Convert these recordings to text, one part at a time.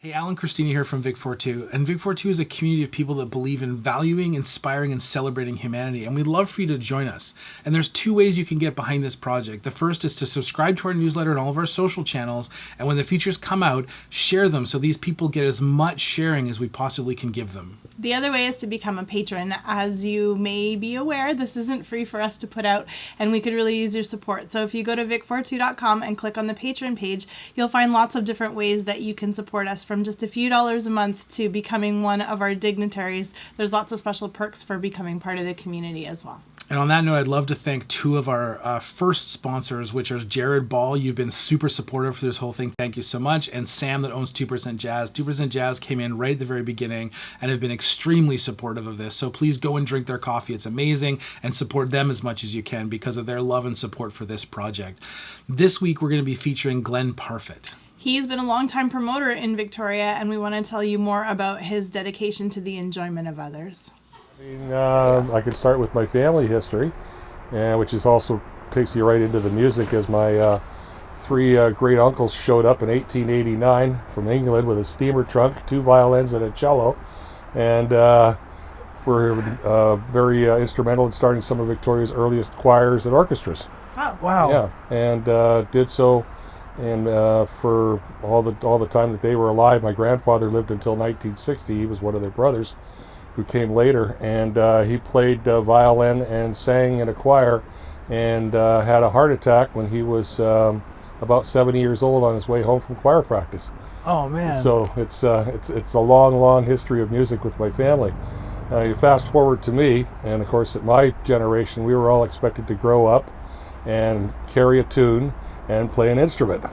Hey, Alan Christina here from Vic42, and Vic42 is a community of people that believe in valuing, inspiring, and celebrating humanity, and we'd love for you to join us. And there's two ways you can get behind this project. The first is to subscribe to our newsletter and all of our social channels, and when the features come out, share them so these people get as much sharing as we possibly can give them. The other way is to become a patron. As you may be aware, this isn't free for us to put out, and we could really use your support. So if you go to vic42.com and click on the patron page, you'll find lots of different ways that you can support us, from just a few dollars a month to becoming one of our dignitaries. There's lots of special perks for becoming part of the community as well. And on that note, I'd love to thank two of our first sponsors, which are Jared Ball. You've been super supportive for this whole thing. Thank you so much. And Sam, that owns 2% Jazz. 2% Jazz came in right at the very beginning and have been extremely supportive of this. So please go and drink their coffee. It's amazing, and support them as much as you can because of their love and support for this project. This week, we're going to be featuring Glen Parfitt. He's been a longtime promoter in Victoria, and we want to tell you more about his dedication to the enjoyment of others. I could start with my family history, which is also takes you right into the music, as my three great uncles showed up in 1889 from England with a steamer trunk, 2 violins and a cello, and were very instrumental in starting some of Victoria's earliest choirs and orchestras. Oh. Wow. Yeah, and did so. And for all the time that they were alive, my grandfather lived until 1960. He was one of their brothers who came later, and he played violin and sang in a choir, and had a heart attack when he was about 70 years old on his way home from choir practice. Oh man! So it's a long history of music with my family. You fast forward to me, and of course, at my generation, we were all expected to grow up and carry a tune and play an instrument.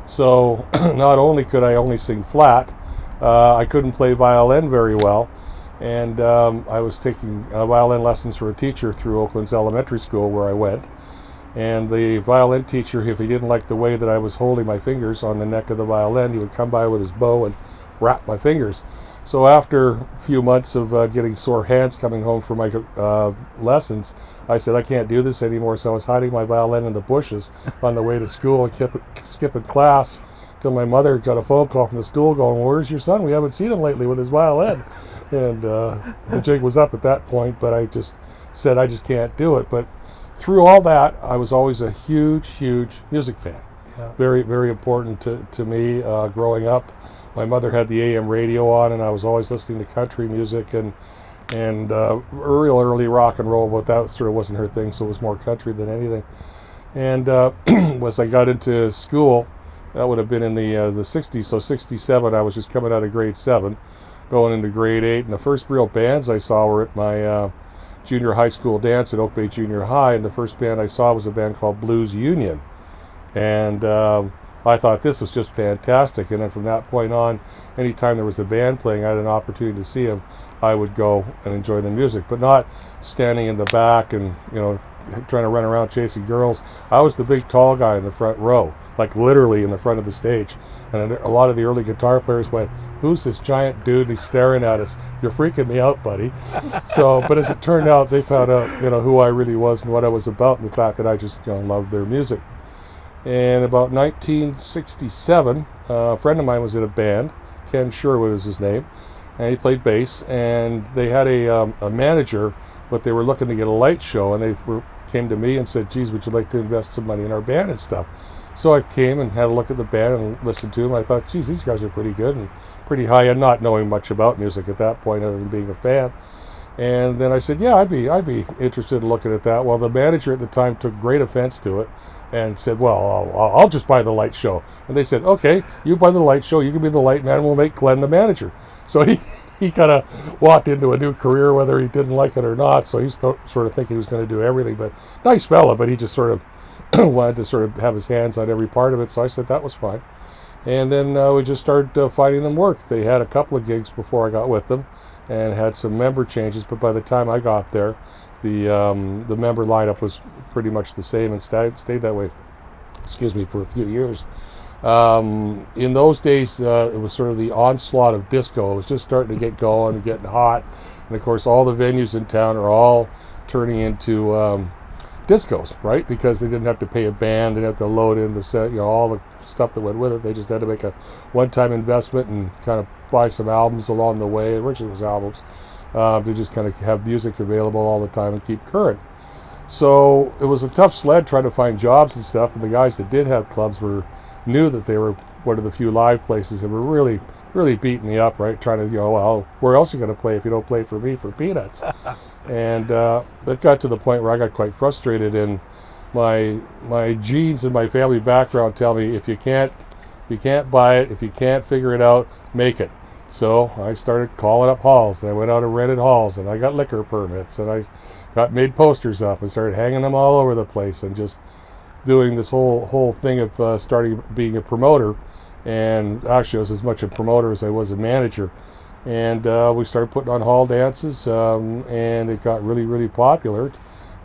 So not only could I only sing flat, I couldn't play violin very well, and I was taking violin lessons for a teacher through Oakland's elementary school where I went, and the violin teacher, if he didn't like the way that I was holding my fingers on the neck of the violin, he would come by with his bow and wrap my fingers. So after a few months of getting sore hands coming home from my lessons, I said, I can't do this anymore. So I was hiding my violin in the bushes on the way to school and kept skipping class till my mother got a phone call from the school going, where's your son? We haven't seen him lately with his violin. And the jig was up at that point, but I just said, I just can't do it. But through all that, I was always a huge music fan. Yeah. Very, very important to me growing up. My mother had the AM radio on, and I was always listening to country music and early rock and roll, but that sort of wasn't her thing, so it was more country than anything. And as I got into school, that would have been in the 60s, so 67, I was just coming out of grade 7, going into grade 8, and the first real bands I saw were at my junior high school dance at Oak Bay Junior High, and the first band I saw was a band called Blues Union. And I thought this was just fantastic, and then from that point on, anytime there was a band playing, I had an opportunity to see them, I would go and enjoy the music, but not standing in the back and trying to run around chasing girls. I was the big tall guy in the front row, like literally in the front of the stage, and a lot of the early guitar players went, who's this giant dude? He's staring at us. You're freaking me out, buddy. So, but as it turned out, they found out who I really was and what I was about, and the fact that I just loved their music. And about 1967, a friend of mine was in a band. Ken Sherwood was his name, and he played bass. And they had a manager, but they were looking to get a light show, and they came to me and said, "Geez, would you like to invest some money in our band and stuff?" So I came and had a look at the band and listened to them. I thought, "Geez, these guys are pretty good and pretty high end," not knowing much about music at that point, other than being a fan. And then I said, "Yeah, I'd be interested in looking at that." Well, the manager at the time took great offense to it and said, "Well, I'll just buy the light show." And they said, "Okay, you buy the light show, you can be the light man, and we'll make Glenn the manager." So he kind of walked into a new career, whether he didn't like it or not. So he's sort of thinking he was going to do everything. But nice fella, but he just sort of wanted to sort of have his hands on every part of it. So I said that was fine. And then we just started finding them work. They had a couple of gigs before I got with them, and had some member changes. But by the time I got there, the member lineup was pretty much the same and stayed that way, for a few years. In those days, it was sort of the onslaught of disco. It was just starting to get going and getting hot. And of course, all the venues in town are all turning into discos, right? Because they didn't have to pay a band, they didn't have to load in the set, all the stuff that went with it. They just had to make a one-time investment and kind of buy some albums along the way. Originally it was albums, to just kind of have music available all the time and keep current. So it was a tough sled trying to find jobs and stuff, and the guys that did have clubs knew that they were one of the few live places, and were really beating me up, right? Trying to, well, where else are you going to play if you don't play for me for peanuts? And that got to the point where I got quite frustrated, and my genes and my family background tell me if you can't buy it, if you can't figure it out, make it. So I started calling up halls, and I went out and rented halls, and I got liquor permits, and I made posters up and started hanging them all over the place, and just doing this whole thing of starting being a promoter. And actually I was as much a promoter as I was a manager. And we started putting on hall dances, and it got really popular,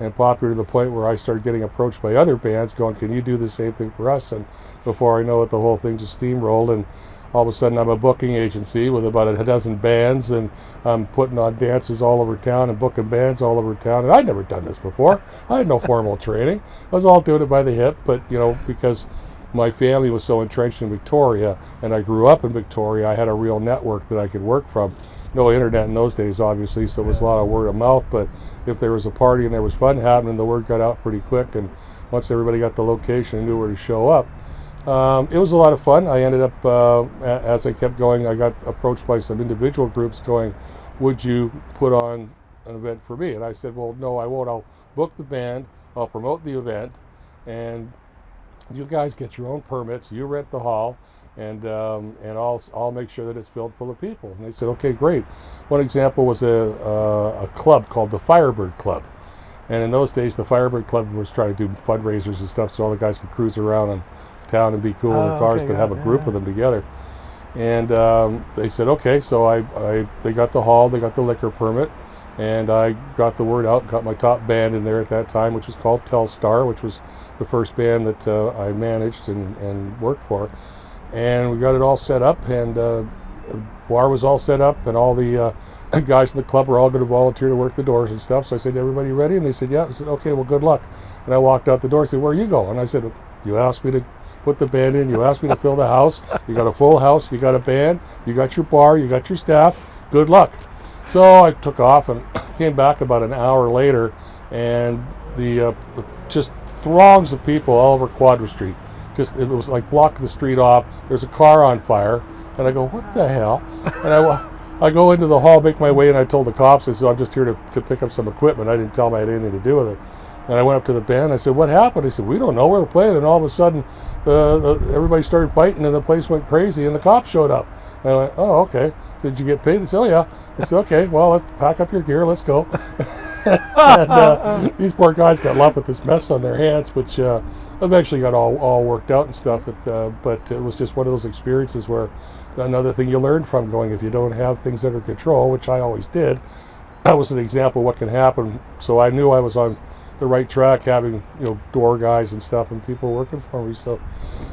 and popular to the point where I started getting approached by other bands going, can you do the same thing for us? And before I know it, the whole thing just steamrolled, and all of a sudden I'm a booking agency with about a dozen bands, and I'm putting on dances all over town and booking bands all over town. And I'd never done this before. I had no formal training. I was all doing it by the hip, but because my family was so entrenched in Victoria, and I grew up in Victoria, I had a real network that I could work from. No internet in those days, obviously, so it was a lot of word of mouth, but if there was a party and there was fun happening, the word got out pretty quick, and once everybody got the location and knew where to show up, it was a lot of fun. I ended up, as I kept going, I got approached by some individual groups going, would you put on an event for me? And I said, well, no, I won't. I'll book the band, I'll promote the event, and you guys get your own permits, you rent the hall, and I'll make sure that it's filled full of people. And they said, okay, great. One example was a club called the Firebird Club. And in those days, the Firebird Club was trying to do fundraisers and stuff so all the guys could cruise around in town and be cool in their cars, but have a group of them together. And they said, okay, so they got the hall, they got the liquor permit, and I got the word out, got my top band in there at that time, which was called Telstar, which was the first band that I managed and worked for. And we got it all set up, and the bar was all set up, and all the guys in the club were all going to volunteer to work the doors and stuff. So I said, everybody ready? And they said, yeah. I said, okay, well, good luck. And I walked out the door and said, where are you going? And I said, you asked me to put the band in, you asked me to fill the house, you got a full house, you got a band, you got your bar, you got your staff, good luck. So I took off and came back about an hour later, and the just throngs of people all over Quadra Street. It was like blocking the street off. There's a car on fire, and I go, what the hell? And I go into the hall, make my way, and I told the cops, I said, I'm just here to pick up some equipment. I didn't tell them I had anything to do with it. And I went up to the band. I said, what happened? They said, we don't know. We were playing, and all of a sudden, everybody started fighting, and the place went crazy, and the cops showed up. And I went, oh, okay. Did you get paid? They said, oh, yeah. I said, okay, well, let's pack up your gear. Let's go. And these poor guys got left with this mess on their hands, which eventually got all worked out and stuff. But it was just one of those experiences where another thing you learn from going, if you don't have things under control, which I always did, that was an example of what can happen. So I knew I was on the right track, having door guys and stuff and people working for me. So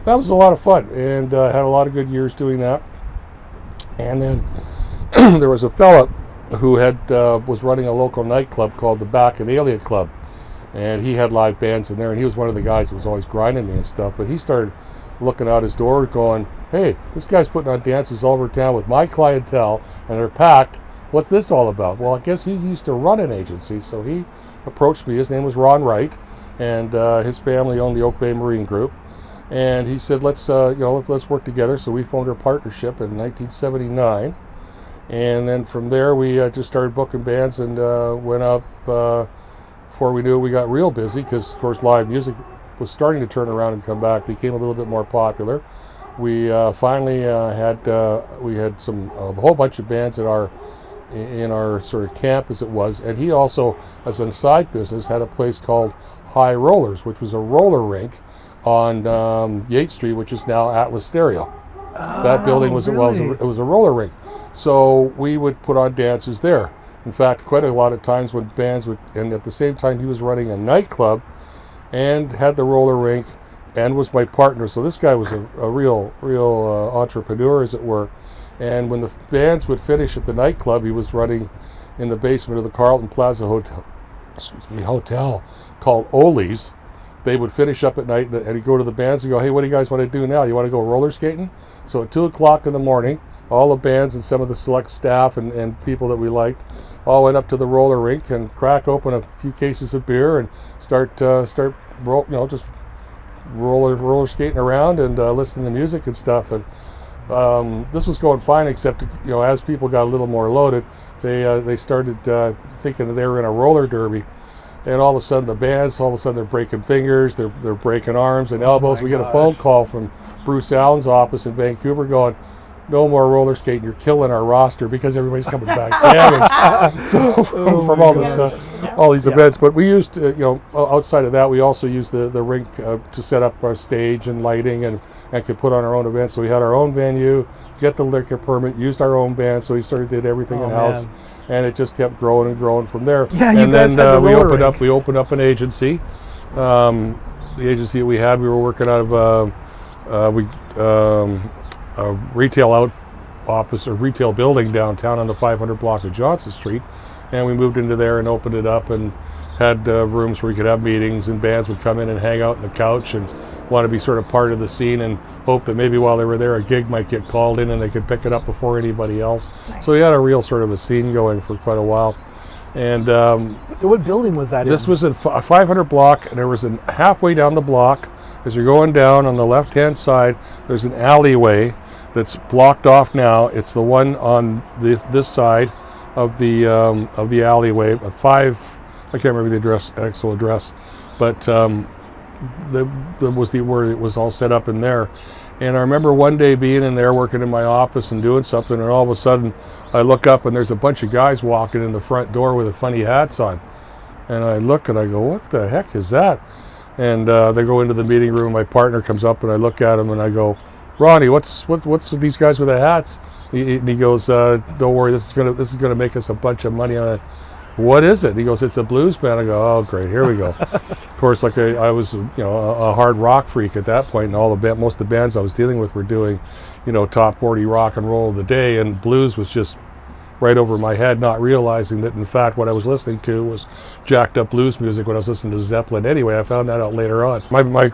that was a lot of fun, and had a lot of good years doing that. And then there was a fella who was running a local nightclub called the Bacchanalia Club, and he had live bands in there, and he was one of the guys that was always grinding me and stuff. But he started looking out his door going, hey, this guy's putting on dances all over town with my clientele, and they're packed. What's this all about? Well, I guess he used to run an agency, so he approached me. His name was Ron Wright, and his family owned the Oak Bay Marine Group. And he said, let's work together. So we formed a partnership in 1979. And then from there, we just started booking bands, and went up. Before we knew it, we got real busy because, of course, live music was starting to turn around and come back, became a little bit more popular. We finally had a whole bunch of bands in our sort of camp, as it was. And he also, as a side business, had a place called High Rollers, which was a roller rink on Yates Street, which is now Atlas Stereo. That building was really? It was a roller rink. So we would put on dances there. In fact, quite a lot of times when bands would, and at the same time he was running a nightclub and had the roller rink and was my partner. So this guy was a real entrepreneur, as it were. And when the bands would finish at the nightclub, he was running in the basement of the Carlton Plaza Hotel. called Olies. They would finish up at night and he'd go to the bands and go, hey, what do you guys want to do now? You want to go roller skating? So at 2 o'clock in the morning, all the bands and some of the select staff and people that we liked all went up to the roller rink and crack open a few cases of beer and start just roller skating around and listening to music and stuff. And this was going fine, except as people got a little more loaded, they started thinking that they were in a roller derby. And all of a sudden the bands, they're breaking fingers, they're breaking arms and elbows. We get a phone call from Bruce Allen's office in Vancouver going, no more roller skating, you're killing our roster, because everybody's coming back damaged. So from all this all these events. But we used, outside of that, we also used the rink to set up our stage and lighting and could put on our own events. So we had our own venue, get the liquor permit, used our own band, so we sort of did everything in-house. And it just kept growing and growing from there. Yeah, and you guys then had the we roller opened up an agency. The agency that we had, we were working out of a retail office or retail building downtown on the 500 block of Johnson Street, and we moved into there and opened it up and had rooms where we could have meetings, and bands would come in and hang out on the couch and want to be sort of part of the scene and hope that maybe while they were there a gig might get called in and they could pick it up before anybody else. Nice. So we had a real sort of a scene going for quite a while. And so what building was that this in? was a 500 block, and there was halfway down the block, as you're going down on the left hand side, there's an alleyway that's blocked off now. It's the one on this side of the alleyway. I can't remember the actual address, but there was where it was all set up in there. And I remember one day being in there working in my office and doing something, and all of a sudden I look up and there's a bunch of guys walking in the front door with funny hats on. And I look and I go, what the heck is that? And they go into the meeting room. My partner comes up and I look at him and I go, Ronnie, what's with these guys with the hats? He goes, don't worry, this is gonna make us a bunch of money on it. What is it? He goes, it's a blues band. I go, oh great, here we go. Of course, I was a hard rock freak at that point, and most of the bands I was dealing with were doing top 40 rock and roll of the day, and blues was just right over my head, not realizing that in fact what I was listening to was jacked up blues music when I was listening to Zeppelin. Anyway, I found that out later on. My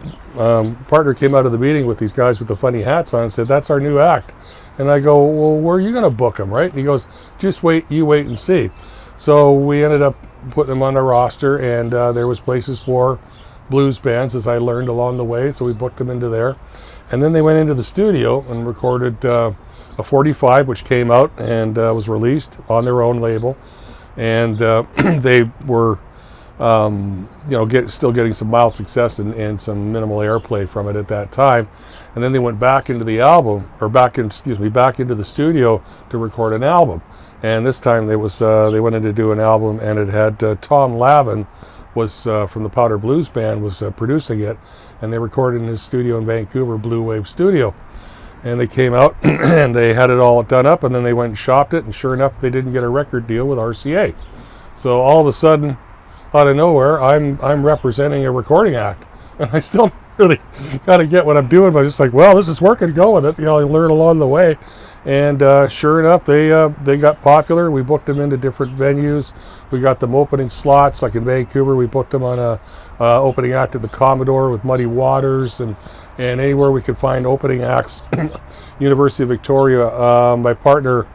partner came out of the meeting with these guys with the funny hats on and said, that's our new act. And I go, well, where are you going to book them, right? And he goes, just wait and see. So we ended up putting them on the roster, and there was places for blues bands, as I learned along the way, so we booked them into there. And then they went into the studio and recorded a 45, which came out and was released on their own label. And they were still getting some mild success and some minimal airplay from it at that time. And then they went back into the back into the studio to record an album. And this time they went in to do an album, and it had Tom Lavin was from the Powder Blues Band was producing it, and they recorded in his studio in Vancouver, Blue Wave Studio. And they came out and they had it all done up, and then they went and shopped it, and sure enough they didn't get a record deal with RCA. So all of a sudden, out of nowhere, I'm representing a recording act, and I still really got to get what I'm doing, but just like, well, this is working, go with it, I learn along the way. And sure enough, they got popular. We booked them into different venues. We got them opening slots, like in Vancouver. We booked them on a opening act at the Commodore with Muddy Waters, and anywhere we could find opening acts. University of Victoria, my partner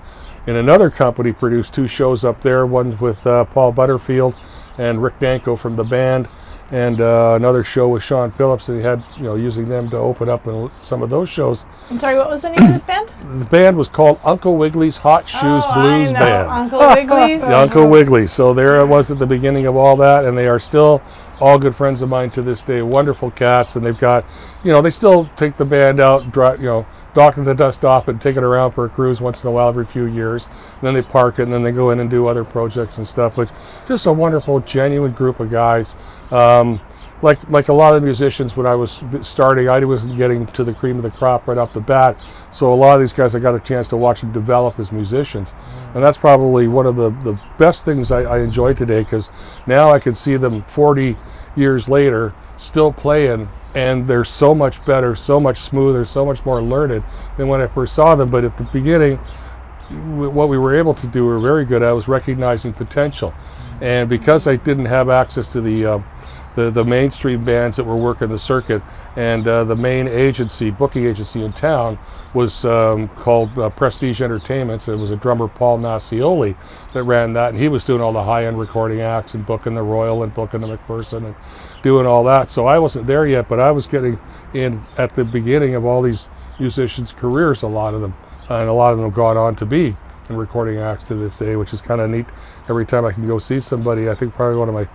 in another company produced 2 shows up there. One with Paul Butterfield and Rick Danko from the band, and another show with Sean Phillips, and he had using them to open up in some of those shows. I'm sorry, what was the name of this band? The band was called Uncle Wiggly's Hot Shoes Blues Band. Uncle Wiggly's. Uncle Wiggly. So there it was at the beginning of all that, and they are still all good friends of mine to this day. Wonderful cats, and they've got, they still take the band out, docking the dust off and take it around for a cruise once in a while every few years. And then they park it, and then they go in and do other projects and stuff. But just a wonderful, genuine group of guys. Like a lot of musicians, when I was starting, I wasn't getting to the cream of the crop right off the bat. So a lot of these guys, I got a chance to watch them develop as musicians. And that's probably one of the best things I enjoy today, because now I can see them 40 years later still playing, and they're so much better, so much smoother, so much more learned than when I first saw them. But at the beginning, what we were able to do, we were very good at, was recognizing potential. And because I didn't have access to the the mainstream bands that were working the circuit. And the main booking agency in town was called Prestige Entertainments. It was a drummer, Paul Macioli, that ran that, and he was doing all the high-end recording acts and booking the Royal and booking the McPherson and doing all that. So I wasn't there yet, but I was getting in at the beginning of all these musicians' careers, a lot of them, and a lot of them have gone on to be in recording acts to this day, which is kind of neat. Every time I can go see somebody, I think probably one of my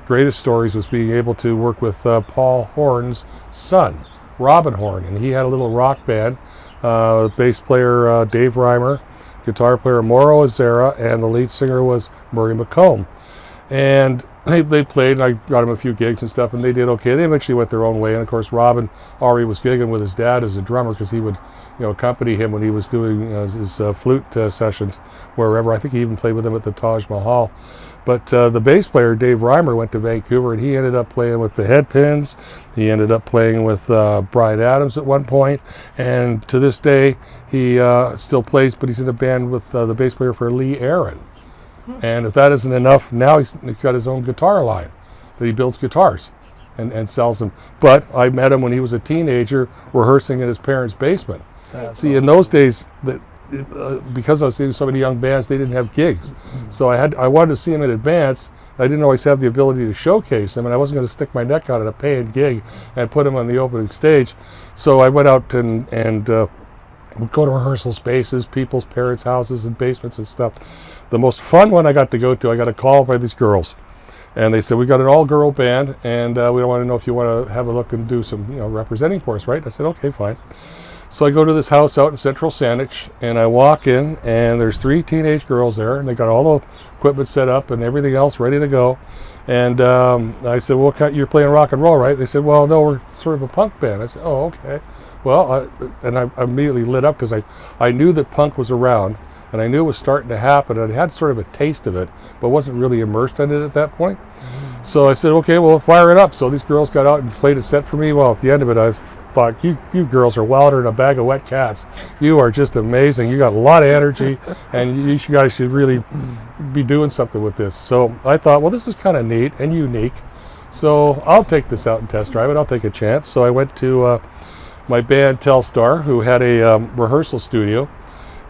greatest stories was being able to work with Paul Horn's son, Robin Horn, and he had a little rock band. Bass player Dave Reimer, guitar player Mauro Azera, and the lead singer was Murray McComb. And they played, and I got him a few gigs and stuff, and they did okay. They eventually went their own way, and of course Robin already was gigging with his dad as a drummer, because he would accompany him when he was doing his flute sessions wherever. I think he even played with him at the Taj Mahal. But the bass player, Dave Reimer, went to Vancouver, and he ended up playing with the Headpins. He ended up playing with Bryan Adams at one point, and to this day he still plays, but he's in a band with the bass player for Lee Aaron. And if that isn't enough, now he's got his own guitar line that he builds guitars and sells them. But I met him when he was a teenager rehearsing in his parents' basement. See, in those days, because I was seeing so many young bands, they didn't have gigs. So I wanted to see them in advance. I didn't always have the ability to showcase them, and I wasn't going to stick my neck out at a paying gig and put them on the opening stage. So I went out and would go to rehearsal spaces, people's parents' houses and basements and stuff. The most fun one I got to go to, I got a call by these girls. And they said, we got an all-girl band, and we want to know if you want to have a look and do some representing for us, right? I said, okay, fine. So I go to this house out in Central Saanich, and I walk in, and there's 3 teenage girls there, and they got all the equipment set up and everything else ready to go. And I said, well, you're playing rock and roll, right? They said, well, no, we're sort of a punk band. I said, oh, okay. Well, I immediately lit up, because I knew that punk was around, and I knew it was starting to happen, and I had sort of a taste of it, but wasn't really immersed in it at that point. So I said, okay, well, fire it up. So these girls got out and played a set for me. Well, at the end of it, I thought, you girls are wilder than a bag of wet cats. You are just amazing. You got a lot of energy, and you guys should really be doing something with this. So I thought, well, this is kind of neat and unique, so I'll take this out and test drive it. I'll take a chance. So I went to my band Telstar, who had a rehearsal studio,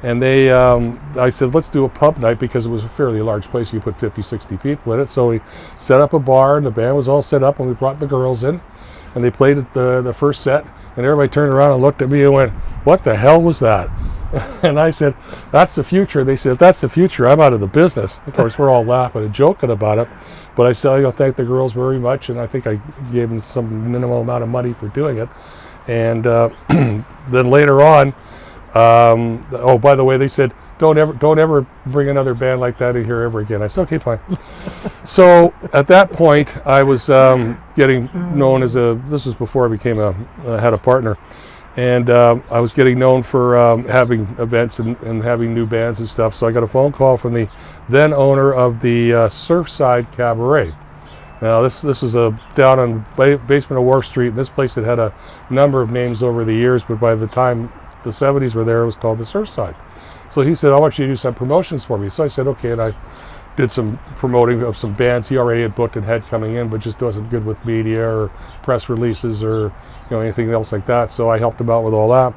and I said, let's do a pub night, because it was a fairly large place. You put 50, 60 people in it. So we set up a bar, and the band was all set up, and we brought the girls in, and they played at the first set, and everybody turned around and looked at me and went, what the hell was that? And I said, that's the future. They said, if that's the future, I'm out of the business. Of course, we're all laughing and joking about it, but I said, thank the girls very much, and I think I gave them some minimal amount of money for doing it. And then later on, oh, by the way, they said, don't ever bring another band like that in here ever again. I said, okay, fine. So at that point, I was getting known as this was before I had a partner, and I was getting known for having events and having new bands and stuff. So I got a phone call from the then owner of the Surfside Cabaret. Now this was down on basement of Wharf Street, and this place had a number of names over the years, but by the time the 70s were there, it was called the Surfside. So he said, I want you to do some promotions for me. So I said, okay, and I did some promoting of some bands he already had booked and had coming in, but just wasn't good with media or press releases or anything else like that. So I helped him out with all that.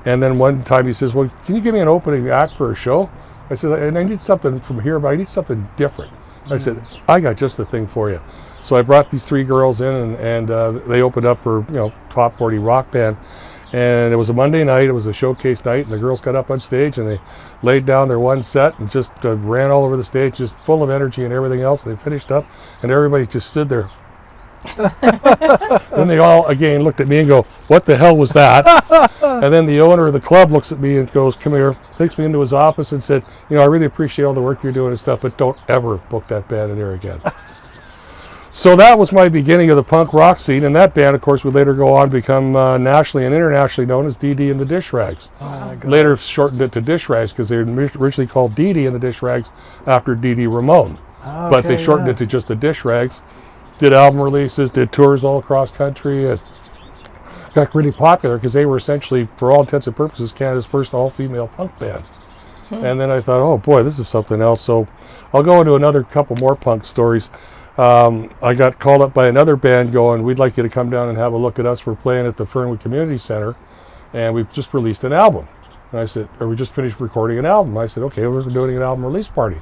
And then one time he says, well, can you give me an opening act for a show? I said, and I need something from here, but I need something different. I said, I got just the thing for you. So I brought these 3 girls in, and they opened up for top 40 rock band. And it was a Monday night, it was a showcase night, and the girls got up on stage and they laid down their one set and just ran all over the stage, just full of energy and everything else. They finished up, and everybody just stood there. Then they all again looked at me and go, what the hell was that? And then the owner of the club looks at me and goes, come here, takes me into his office and said, I really appreciate all the work you're doing and stuff, but don't ever book that band in there again. So that was my beginning of the punk rock scene, and that band, of course, would later go on to become nationally and internationally known as Dee Dee and the Dish Rags. Later shortened it to Dish Rags, because they were originally called Dee Dee and the Dish Rags after Dee Dee Ramone. But they shortened it to just the Dish Rags, did album releases, did tours all across country, and got really popular because they were essentially, for all intents and purposes, Canada's first all-female punk band. And then I thought, oh boy, this is something else. So I'll go into another couple more punk stories. I got called up by another band going, we'd like you to come down and have a look at us. We're playing at the Fernwood Community Center, and we've just released an album. And I said, or we just finished recording an album. I said, okay, we're doing an album release party.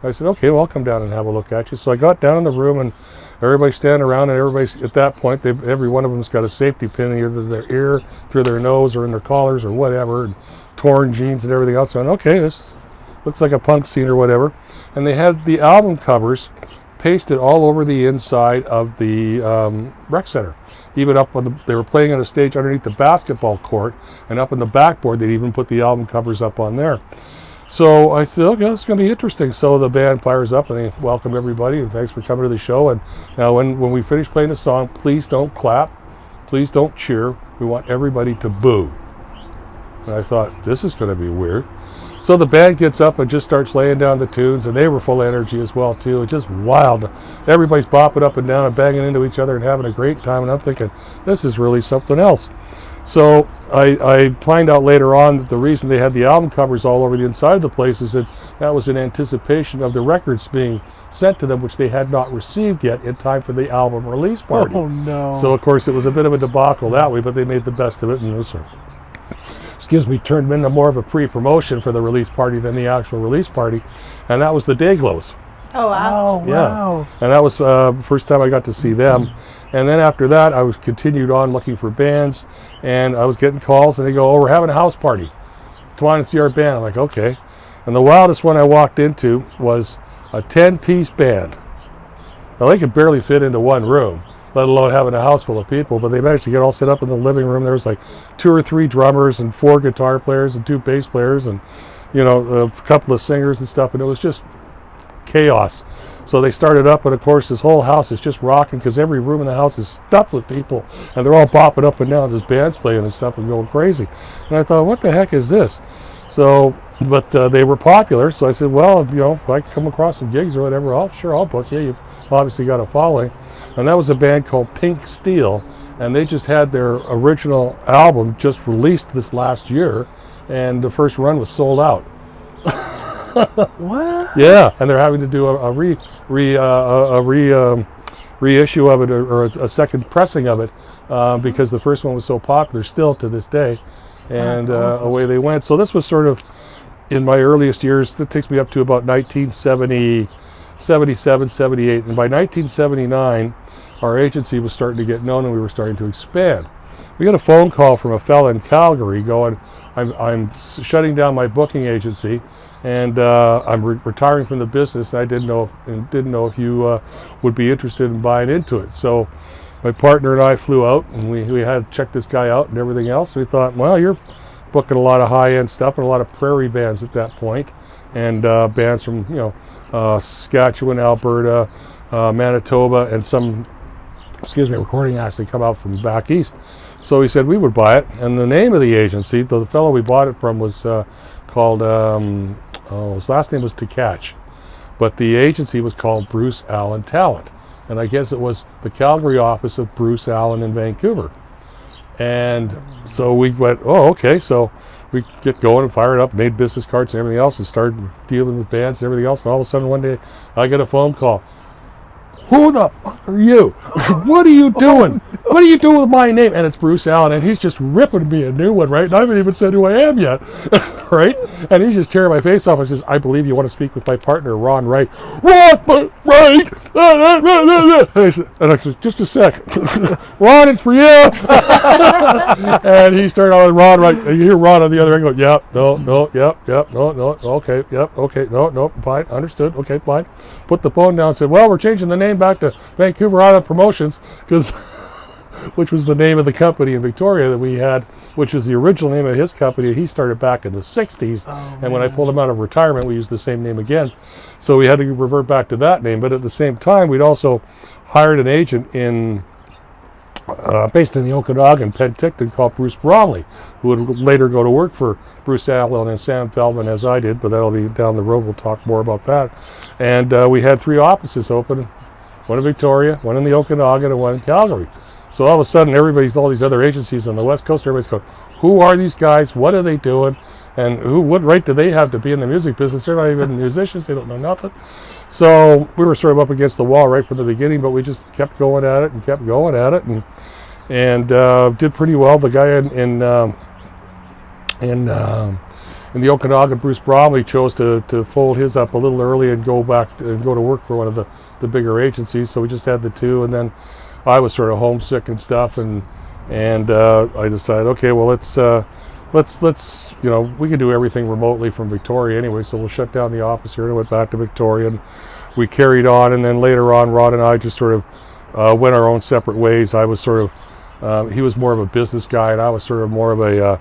I said, okay, well, I'll come down and have a look at you. So I got down in the room, and everybody's standing around, and everybody's, at that point, every one of them's got a safety pin in either their ear, through their nose, or in their collars, or whatever, and torn jeans and everything else. So I went, okay, this looks like a punk scene or whatever. And they had the album covers pasted all over the inside of the rec center. Even up on they were playing on a stage underneath the basketball court, and up on the backboard, they'd even put the album covers up on there. So I said, okay, this is going to be interesting. So the band fires up and they welcome everybody and thanks for coming to the show. And now when we finish playing the song, please don't clap, please don't cheer. We want everybody to boo. And I thought, this is going to be weird. So the band gets up and just starts laying down the tunes, and they were full of energy as well too. It's just wild. Everybody's bopping up and down and banging into each other and having a great time. And I'm thinking, this is really something else. So I find out later on that the reason they had the album covers all over the inside of the place is that was in anticipation of the records being sent to them, which they had not received yet in time for the album release party. Oh no! So of course it was a bit of a debacle that way, but they made the best of it, and this turned into more of a pre-promotion for the release party than the actual release party, and that was the Dayglows. Oh wow! Oh wow! Yeah. And that was the first time I got to see them. And then after that, I was continued on looking for bands, and I was getting calls, and they go, oh, we're having a house party. Come on and see our band. I'm like, okay. And the wildest one I walked into was a 10-piece band. Now, they could barely fit into one room, let alone having a house full of people, but they managed to get all set up in the living room. There was like 2 or 3 drummers and 4 guitar players and 2 bass players and, you know, a couple of singers and stuff, and it was just chaos. So they started up, and of course this whole house is just rocking because every room in the house is stuffed with people, and they're all bopping up and down, just bands playing and stuff and going crazy. And I thought, what the heck is this? So, but they were popular, so I said, well, you know, if I come across some gigs or whatever, I'll book you. You've obviously got a following. And that was a band called Pink Steel, and they just had their original album just released this last year, and the first run was sold out. What? Yeah, and they're having to do a reissue of it, or a second pressing of it, because the first one was so popular still to this day, and awesome. away they went. So this was sort of in my earliest years. That takes me up to about 1970, 77, 78, and by 1979, our agency was starting to get known, and we were starting to expand. We got a phone call from a fella in Calgary going, I'm shutting down my booking agency, and I'm retiring from the business. And I didn't know if you would be interested in buying into it. So my partner and I flew out, and we had to check this guy out and everything else. We thought, well, you're booking a lot of high-end stuff and a lot of prairie bands at that point, and bands from Saskatchewan, Alberta, Manitoba, and some recording acts come out from back east. So he said we would buy it, and the name of the agency, the fellow we bought it from, was called, his last name was Tkach, but the agency was called Bruce Allen Talent, and I guess it was the Calgary office of Bruce Allen in Vancouver. And so we went, oh, okay, so we get going and fired up, made business cards and everything else, and started dealing with bands and everything else, and all of a sudden one day I get a phone call. Who the fuck are you? What are you doing? What are you doing with my name? And it's Bruce Allen, and he's just ripping me a new one, right? And I haven't even said who I am yet, right? And he's just tearing my face off and says, I believe you want to speak with my partner, Ron Wright. Ron Wright! And I said, just a sec. Ron, it's for you! And he started on Ron Wright. And you hear Ron on the other end go, yep, no, yep, no, okay, yep, okay, no, fine, understood, okay, fine. Put the phone down and said, well, we're changing the name back to Vancouver Island Promotions, which was the name of the company in Victoria that we had, which was the original name of his company. He started back in the 60s, and when I pulled him out of retirement, we used the same name again. So we had to revert back to that name, but at the same time, we'd also hired an agent based in the Okanagan, Penticton, called Bruce Bromley, who would later go to work for Bruce Allen and Sam Feldman, as I did, but that'll be down the road. We'll talk more about that. And we had 3 offices open, one in Victoria, one in the Okanagan, and one in Calgary. So all of a sudden, all these other agencies on the West Coast, everybody's going, who are these guys? What are they doing? And what right do they have to be in the music business? They're not even musicians. They don't know nothing. So we were sort of up against the wall right from the beginning, but we just kept going at it and kept going at it, and did pretty well. The guy in the Okanagan, Bruce Bromley, chose to fold his up a little early and go to work for one of the bigger agencies. So we just had the two, and then I was sort of homesick and stuff, and I decided, okay, well, let's we can do everything remotely from Victoria anyway, so we'll shut down the office here. And I went back to Victoria, and we carried on. And then later on, Rod and I just sort of went our own separate ways. I was sort of he was more of a business guy, and I was sort of more of a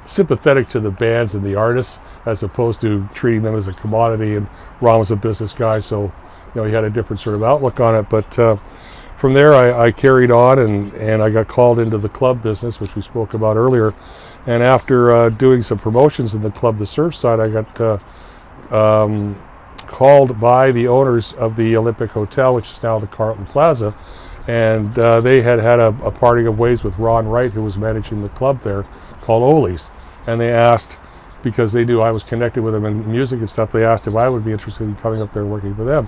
sympathetic to the bands and the artists, as opposed to treating them as a commodity. And Ron was a business guy, so he had a different sort of outlook on it. But from there, I carried on, and I got called into the club business, which we spoke about earlier. And after doing some promotions in the club, the Surfside, I got called by the owners of the Olympic Hotel, which is now the Carlton Plaza, and they had a parting of ways with Ron Wright, who was managing the club there, called Oli's. And they asked, because they knew I was connected with them in music and stuff, they asked if I would be interested in coming up there and working for them.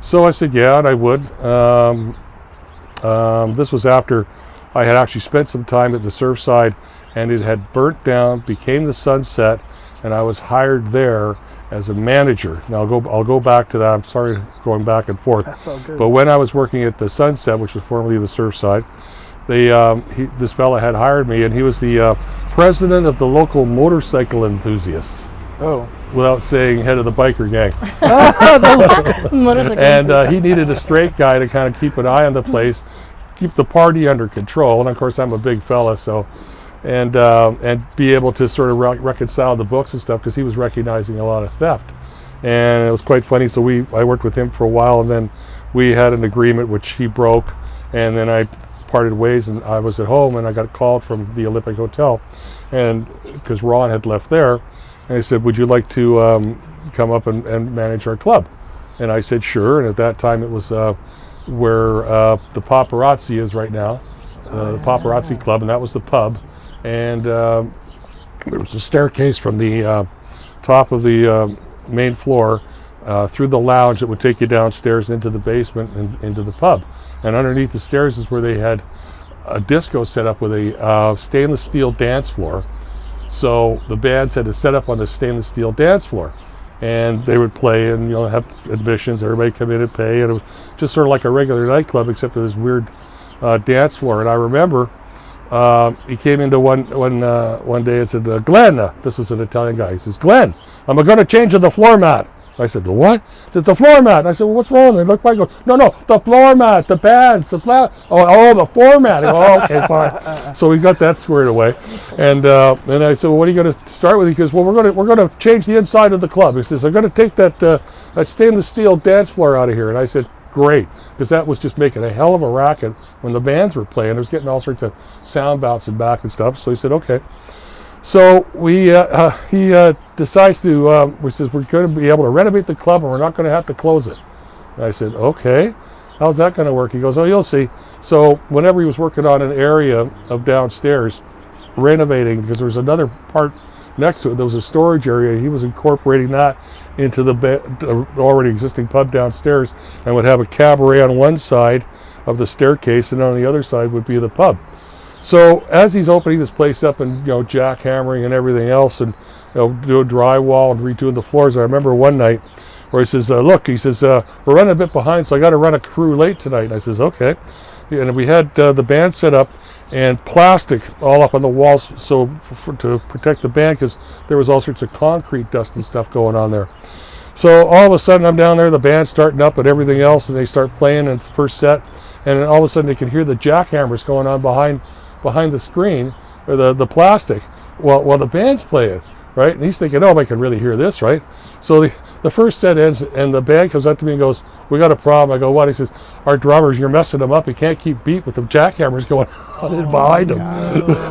So I said, yeah, and I would. This was after I had actually spent some time at the Surfside, and it had burnt down, became the Sunset, and I was hired there as a manager. Now I'll go back to that. I'm sorry going back and forth. That's all good. But when I was working at the Sunset, which was formerly the Surfside, this fella had hired me, and he was the president of the local motorcycle enthusiasts. Oh. Without saying head of the biker gang. And he needed a straight guy to kind of keep an eye on the place, keep the party under control. And of course, I'm a big fella, so and be able to sort of reconcile the books and stuff, because he was recognizing a lot of theft. And it was quite funny. So I worked with him for a while, and then we had an agreement which he broke, and then I parted ways, and I was at home, and I got called from the Olympic Hotel, and because Ron had left there, and he said, would you like to come up and manage our club? And I said, sure. And at that time, it was where the Paparazzi is right now, the Paparazzi Club, and that was the pub. And there was a staircase from the top of the main floor through the lounge that would take you downstairs into the basement and into the pub. And underneath the stairs is where they had a disco set up with a stainless steel dance floor. So the bands had to set up on the stainless steel dance floor, and they would play and have admissions. Everybody come in and pay, and it was just sort of like a regular nightclub, except for this weird dance floor. And I remember he came into one day and said, Glenn, this was an Italian guy. He says, Glenn, I'm going to change the floor mat. I said, what? He said, the floor mat. I said, well, what's wrong? They look back and go, no, the floor mat, the bands, the the floor mat. I go, oh, okay, fine. So we got that squared away. And I said, well, what are you going to start with? He goes, well, we're going to change the inside of the club. He says, I'm going to take that stainless steel dance floor out of here. And I said, great, because that was just making a hell of a racket when the bands were playing. It was getting all sorts of sound bouncing back and stuff. So he said, okay. So he decides to, he says, we're going to be able to renovate the club, and we're not going to have to close it. And I said, okay, how's that going to work? He goes, oh, you'll see. So whenever he was working on an area of downstairs, renovating, because there was another part next to it, there was a storage area, he was incorporating that into the already existing pub downstairs, and would have a cabaret on one side of the staircase, and on the other side would be the pub. So as he's opening this place up and jackhammering and everything else, and doing drywall and redoing the floors, I remember one night where he says, look, he says, we're running a bit behind, so I got to run a crew late tonight. And I says, okay. And we had the band set up, and plastic all up on the walls, so to protect the band, because there was all sorts of concrete dust and stuff going on there. So all of a sudden I'm down there, the band's starting up and everything else, and they start playing, and it's the first set, and then all of a sudden they can hear the jackhammers going on behind the screen, or the plastic, while the band's playing, right? And he's thinking, oh, I can really hear this, right? So the first set ends, and the band comes up to me and goes, we got a problem. I go, what? He says, our drummers, you're messing him up. He can't keep beat with the jackhammers going on in behind him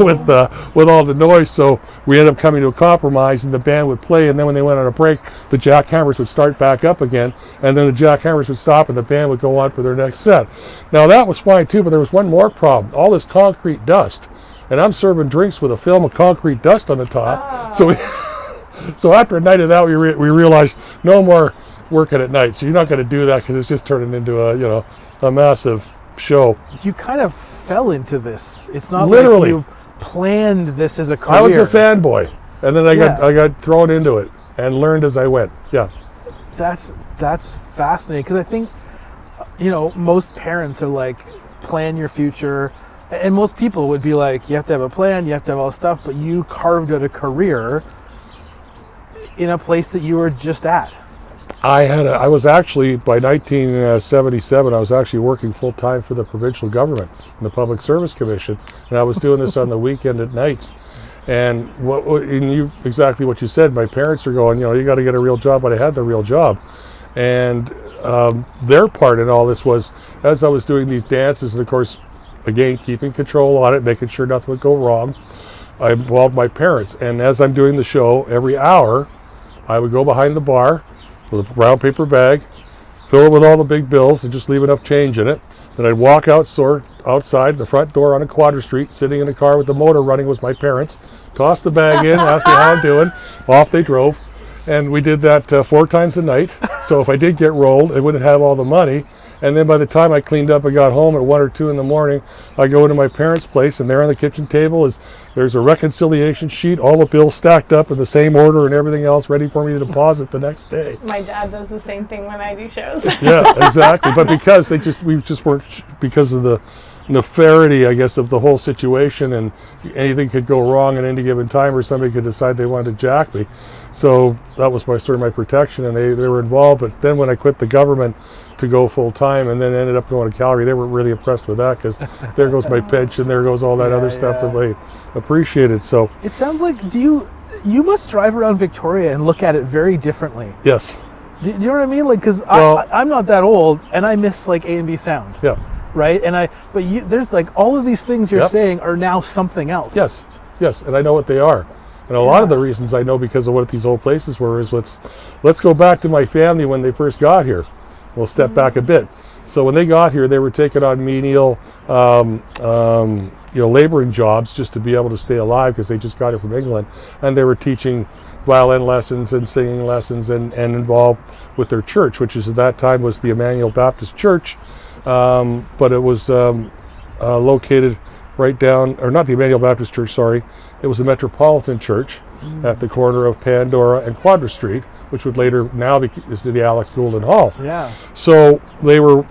with all the noise. So we ended up coming to a compromise, and the band would play, and then when they went on a break, the jackhammers would start back up again, and then the jackhammers would stop, and the band would go on for their next set. Now that was fine too, but there was one more problem. All this concrete dust and I'm serving drinks with a film of concrete dust on the top. So after a night of that, we realized no more working at night. So you're not going to do that because it's just turning into a massive show. You kind of fell into this. It's not Literally. like you planned this as a career. I was a fanboy, and then I got thrown into it and learned as I went. Yeah. That's fascinating, because I think, most parents are like, plan your future, and most people would be like, you have to have a plan, you have to have all this stuff, but you carved out a career in a place that you were just at. I was actually, by 1977, I was actually working full time for the provincial government in the Public Service Commission, and I was doing this on the weekend at nights. And exactly what you said, my parents were going, you got to get a real job, but I had the real job. And their part in all this was, as I was doing these dances, and of course, again, keeping control on it, making sure nothing would go wrong, I involved my parents. And as I'm doing the show, every hour, I would go behind the bar with a brown paper bag, fill it with all the big bills, and just leave enough change in it. Then I'd walk outside the front door on a quadra street, sitting in the car with the motor running with my parents, toss the bag in, ask me how I'm doing, off they drove. And we did that 4 times a night. So if I did get rolled, I wouldn't have all the money. And then by the time I cleaned up and got home at 1 or 2 in the morning, I go into my parents' place, and there on the kitchen table there's a reconciliation sheet, all the bills stacked up in the same order and everything else, ready for me to deposit the next day. My dad does the same thing when I do shows. Yeah, exactly. But because we just weren't, because of the nefariety, I guess, of the whole situation, and anything could go wrong at any given time, or somebody could decide they wanted to jack me. So that was my protection, and they were involved. But then when I quit the government to go full time, and then ended up going to Calgary, they weren't really impressed with that, because there goes my pension, there goes all that other stuff that they appreciated. So it sounds like, you must drive around Victoria and look at it very differently. yes. Do you know what I mean? Like, because I'm not that old, and I miss like A&B sound. Yeah. Right? There's like all of these things you're saying are now something else. Yes, and I know what they are. And a lot of the reasons I know because of what these old places were is let's go back to my family when they first got here. We'll step back a bit. So when they got here, they were taking on menial, laboring jobs just to be able to stay alive, because they just got here from England, and they were teaching violin lessons and singing lessons and involved with their church, which at that time was the Emmanuel Baptist Church, but it was located right down, or not the Emmanuel Baptist Church, sorry, it was the Metropolitan Church at the corner of Pandora and Quadra Street, which would later now be the Alex Goulden Hall. Yeah. So they were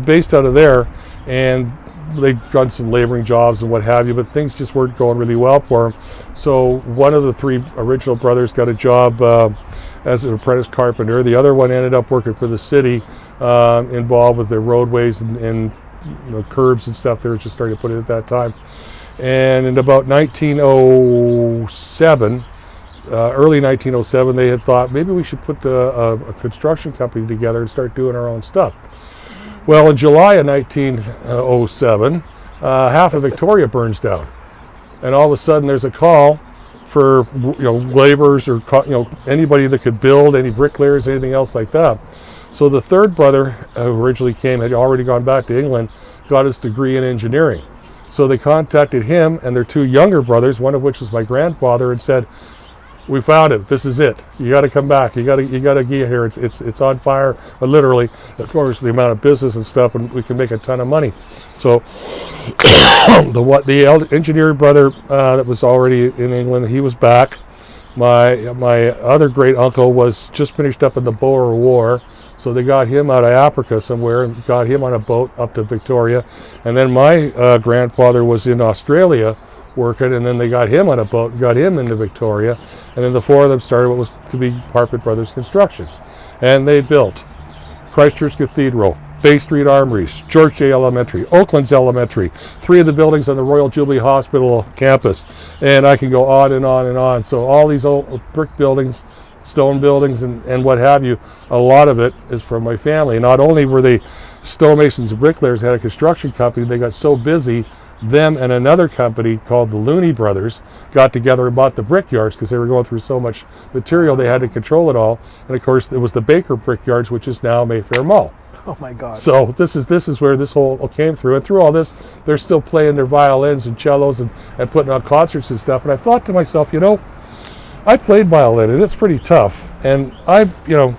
based out of there, and they'd done some laboring jobs and what have you, but things just weren't going really well for them. So one of the 3 original brothers got a job as an apprentice carpenter. The other one ended up working for the city, involved with their roadways and curbs and stuff. They were just starting to put it at that time. And in about 1907, early 1907, they had thought maybe we should put a construction company together and start doing our own stuff. Well, in July of 1907, half of Victoria burns down, and all of a sudden there's a call for laborers or anybody that could build, any bricklayers, anything else like that. So the 3rd brother, who originally came, had already gone back to England, got his degree in engineering. So they contacted him and their 2 younger brothers, one of which was my grandfather, and said, "We found it. This is it. You got to come back. You got to get here. It's on fire, literally. Of course, the amount of business and stuff, and we can make a ton of money." So the engineering brother that was already in England, he was back. My other great uncle was just finished up in the Boer War, so they got him out of Africa somewhere and got him on a boat up to Victoria. And then my grandfather was in Australia working, and then they got him on a boat and got him into Victoria. And then the 4 of them started what was to be Parfit Brothers Construction. And they built Christchurch Cathedral, Bay Street Armories, George J. Elementary, Oaklands Elementary, 3 of the buildings on the Royal Jubilee Hospital campus. And I can go on and on and on. So all these old brick buildings, stone buildings, and what have you, a lot of it is from my family. Not only were they stonemasons and bricklayers, had a construction company, they got so busy them and another company called the Looney Brothers got together and bought the brickyards because they were going through so much material they had to control it all. And of course, it was the Baker Brickyards, which is now Mayfair Mall. Oh my God. So this is where this whole came through. And through all this, they're still playing their violins and cellos and putting on concerts and stuff. And I thought to myself, I played violin and it's pretty tough. And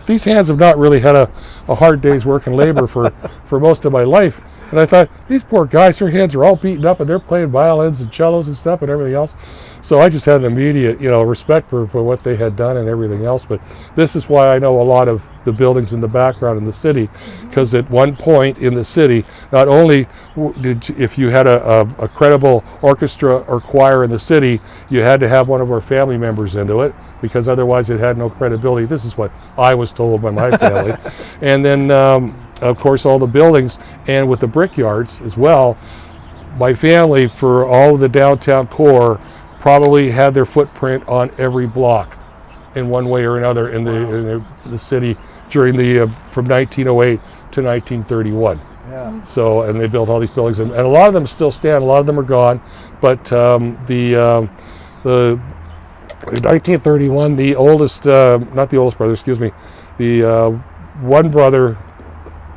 these hands have not really had a hard day's work and labor for most of my life. And I thought, these poor guys, their hands are all beaten up and they're playing violins and cellos and stuff and everything else. So I just had an immediate, respect for what they had done and everything else. But this is why I know a lot of the buildings in the background in the city, because at one point in the city, not only if you had a credible orchestra or choir in the city, you had to have one of our family members into it, because otherwise it had no credibility. This is what I was told by my family. And then, of course, all the buildings, and with the brickyards as well, my family, for all of the downtown core, probably had their footprint on every block in one way or another in the city during the from 1908 to 1931. Yeah. So, and they built all these buildings, and a lot of them still stand. A lot of them are gone, but the 1931, the oldest, not the oldest brother, excuse me, the one brother,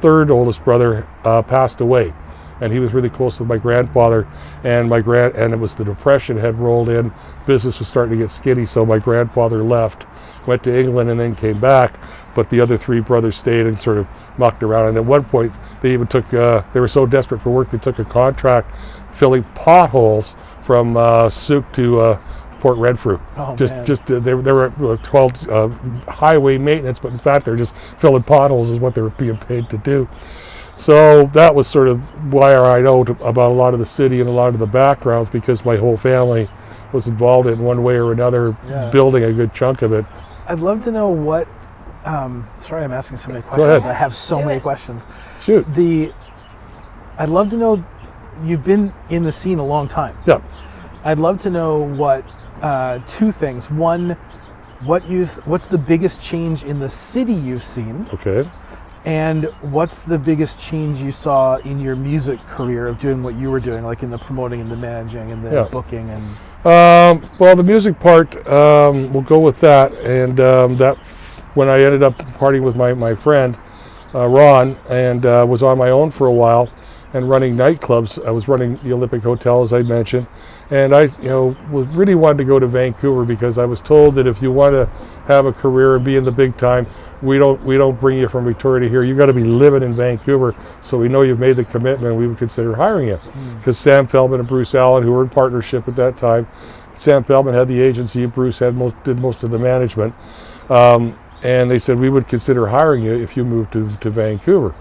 third oldest brother, passed away. And he was really close with my grandfather, and it was the Depression had rolled in. Business was starting to get skinny, so my grandfather left, went to England, and then came back. But the other three brothers stayed and sort of mucked around. And at one point, they even took, they were so desperate for work, they took a contract filling potholes from Souk to Port Renfrew. Oh, they were called highway maintenance, but in fact, they're just filling potholes is what they were being paid to do. So that was sort of why I know about a lot of the city and a lot of the backgrounds, because my whole family was involved in one way or another, building a good chunk of it. I'd love to know what. Sorry, I'm asking so many questions. I have so many questions. Shoot. I'd love to know. You've been in the scene a long time. Yeah. I'd love to know what two things. One, what's the biggest change in the city you've seen? Okay. And what's the biggest change you saw in your music career of doing what you were doing, like in the promoting and the managing and the booking and? Well, the music part, we'll go with that. And that when I ended up partying with my friend Ron, and was on my own for a while and running nightclubs. I was running the Olympic Hotel, as I mentioned, and I really wanted to go to Vancouver, because I was told that if you want to have a career and be in the big time, we don't bring you from Victoria to here. You got to be living in Vancouver, so we know you've made the commitment. We would consider hiring you, because Sam Feldman and Bruce Allen, who were in partnership at that time, Sam Feldman had the agency, Bruce did most of the management, and they said we would consider hiring you if you moved to Vancouver.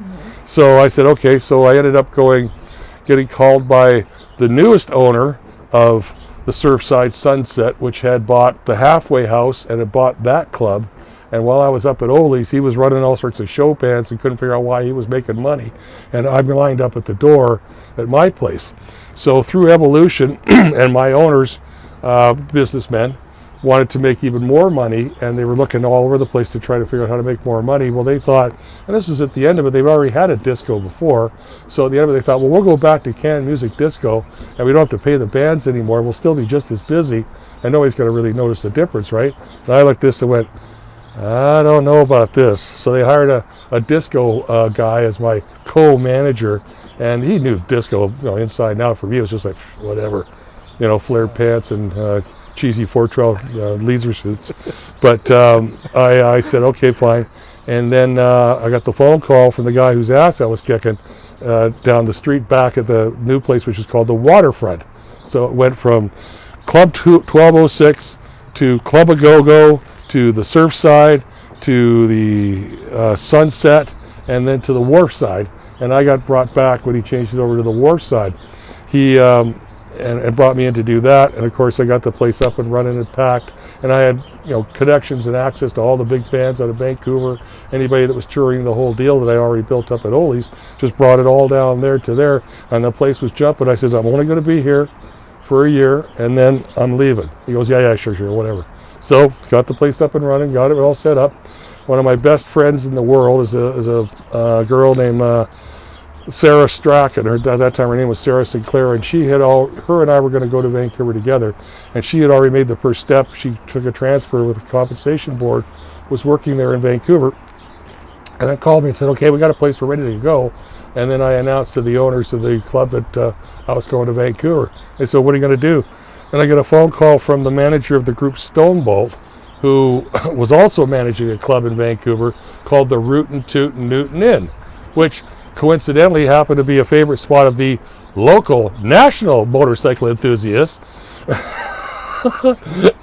So I said okay. So I ended up getting called by the newest owner of the Surfside Sunset, which had bought the Halfway House and had bought that club. And while I was up at Ole's, he was running all sorts of show bands and couldn't figure out why he was making money. And I'm lined up at the door at my place. So through evolution, and my owners, businessmen, wanted to make even more money, and they were looking all over the place to try to figure out how to make more money. Well, they thought, and this is at the end of it, they've already had a disco before. So at the end of it, they thought, well, we'll go back to canned music disco, and we don't have to pay the bands anymore. We'll still be just as busy, and nobody's going to really notice the difference, right? And I looked at this and went, I don't know about this. So they hired a disco guy as my co-manager, and he knew disco, inside and out. For me, it was just like whatever, flared pants and cheesy 412 laser suits. But I said okay, fine. And then I got the phone call from the guy whose ass I was kicking down the street back at the new place, which is called the Waterfront. So it went from Club 1206 to Club A Go-Go, to the Surfside, to the Sunset, and then to the Wharfside. And I got brought back when he changed it over to the Wharfside. He and brought me in to do that. And of course, I got the place up and running and packed. And I had connections and access to all the big bands out of Vancouver. Anybody that was touring the whole deal that I already built up at Ole's, just brought it all down there to there. And the place was jumping. I said, I'm only going to be here for a year, and then I'm leaving. He goes, yeah, sure, whatever. So got the place up and running, got it all set up. One of my best friends in the world is a girl named Sarah Strachan, or at that time her name was Sarah Sinclair, and her and I were going to go to Vancouver together, and she had already made the first step. She took a transfer with the compensation board, was working there in Vancouver, and then called me and said, okay, we got a place, we're ready to go. And then I announced to the owners of the club that I was going to Vancouver. They said, what are you going to do? And I get a phone call from the manager of the group Stonebolt, who was also managing a club in Vancouver called the Rootin' Tootin' Newton Inn, which coincidentally happened to be a favorite spot of the local national motorcycle enthusiasts.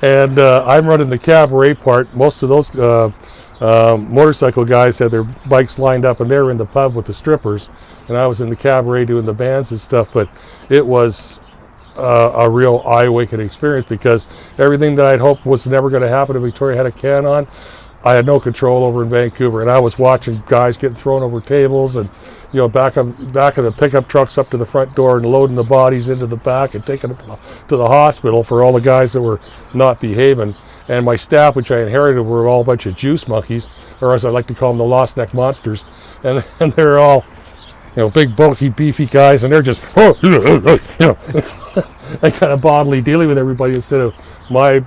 And I'm running the cabaret part. Most of those motorcycle guys had their bikes lined up, and they were in the pub with the strippers, and I was in the cabaret doing the bands and stuff. But it was a real eye-awakening experience, because everything that I'd hoped was never going to happen in Victoria had a can on. I had no control over in Vancouver, and I was watching guys getting thrown over tables, and back of the pickup trucks up to the front door, and loading the bodies into the back and taking them to the hospital for all the guys that were not behaving. And my staff, which I inherited, were all a bunch of juice monkeys, or as I like to call them, the lost neck monsters, and they're all big, bulky, beefy guys, and they're just and kind of bodily dealing with everybody, instead of my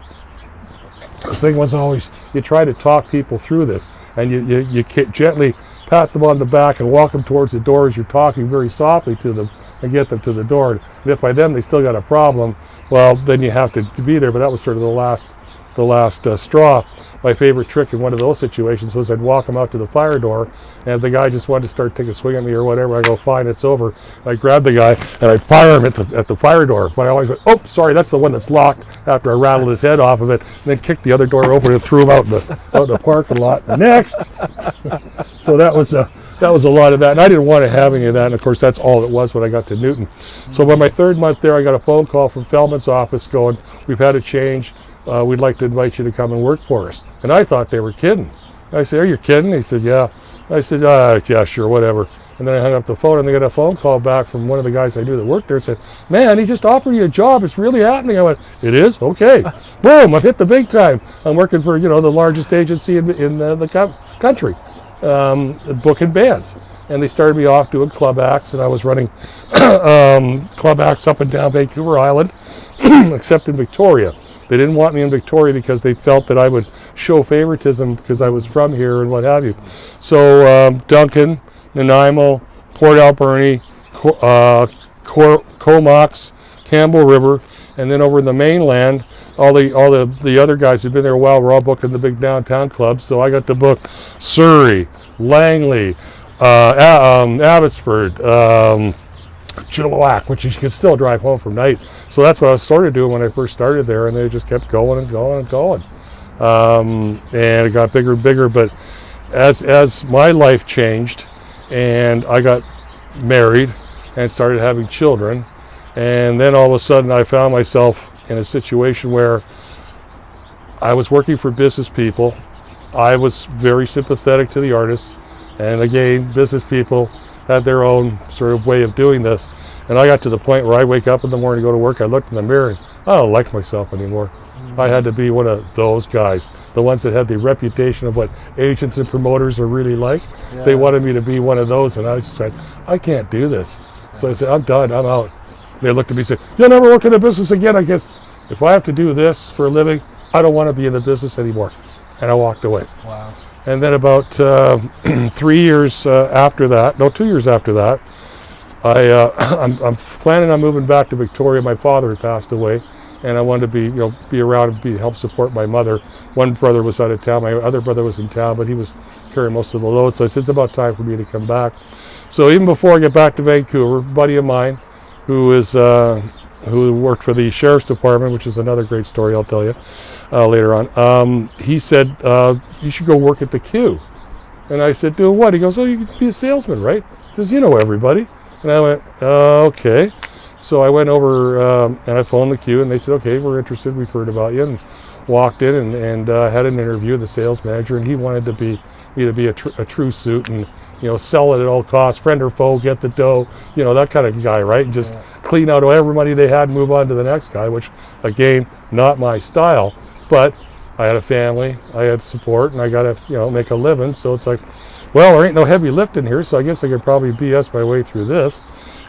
thing was always, you try to talk people through this, and you gently pat them on the back and walk them towards the door as you're talking very softly to them, and get them to the door. And if by then they still got a problem, well, then you have to be there. But that was sort of the last straw. My favorite trick in one of those situations was I'd walk them out to the fire door, and if the guy just wanted to start taking a swing at me or whatever, I go, fine, it's over. I grab the guy and I fire him at the fire door. But I always went, oh, sorry, that's the one that's locked, after I rattled his head off of it, and then kicked the other door open and threw him out in the parking lot. Next. So that was a lot of that, and I didn't want to have any of that. And of course, that's all it was when I got to Newton. So by my third month there, I got a phone call from Feldman's office going, we've had a change. We'd like to invite you to come and work for us. And I thought they were kidding. I said, are you kidding? He said, yeah. I said, yeah, sure, whatever. And then I hung up the phone, and they got a phone call back from one of the guys I knew that worked there, and said, man, he just offered you a job. It's really happening. I went, it is? Okay. Boom, I've hit the big time. I'm working for, the largest agency in the country, booking bands. And they started me off doing club acts, and I was running club acts up and down Vancouver Island, except in Victoria. They didn't want me in Victoria because they felt that I would show favoritism because I was from here and what have you. So Duncan, Nanaimo, Port Alberni, Comox, Campbell River, and then over in the mainland, all the other guys who'd been there a while were all booking the big downtown clubs. So I got to book Surrey, Langley, Abbotsford, Chilliwack, which you could still drive home from night. So that's what I was sort of doing when I first started there, and they just kept going and going and going. And it got bigger and bigger, but as my life changed, and I got married and started having children, and then all of a sudden I found myself in a situation where I was working for business people. I was very sympathetic to the artists, and again, business people had their own sort of way of doing this. And I got to the point where I wake up in the morning to go to work, I looked in the mirror, and I don't like myself anymore. I had to be one of those guys, the ones that had the reputation of what agents and promoters are really like. Yeah. They wanted me to be one of those, and I just said, I can't do this. So I said, I'm done, I'm out. They looked at me and said, you'll never work in the business again. I guess if I have to do this for a living, I don't want to be in the business anymore. And I walked away. Wow. And then about 2 years after that, I'm planning on moving back to Victoria. My father had passed away, and I wanted to be around and help support my mother. One brother was out of town. My other brother was in town, but he was carrying most of the load. So I said, it's about time for me to come back. So even before I get back to Vancouver, a buddy of mine who worked for the Sheriff's Department, which is another great story I'll tell you later on, he said, you should go work at the Q. And I said, do what? He goes, oh, you can be a salesman, right? Because you know everybody. And I went, okay. So I went over and I phoned the Q, and they said, okay, we're interested. We've heard about you. And walked in and had an interview with the sales manager, and he wanted me to be a true suit and sell it at all costs, friend or foe, get the dough, that kind of guy, right? And just clean out every money they had and move on to the next guy, which again, not my style. But I had a family, I had support, and I got to, you know, make a living. So it's like, well, there ain't no heavy lifting here, so I guess I could probably BS my way through this.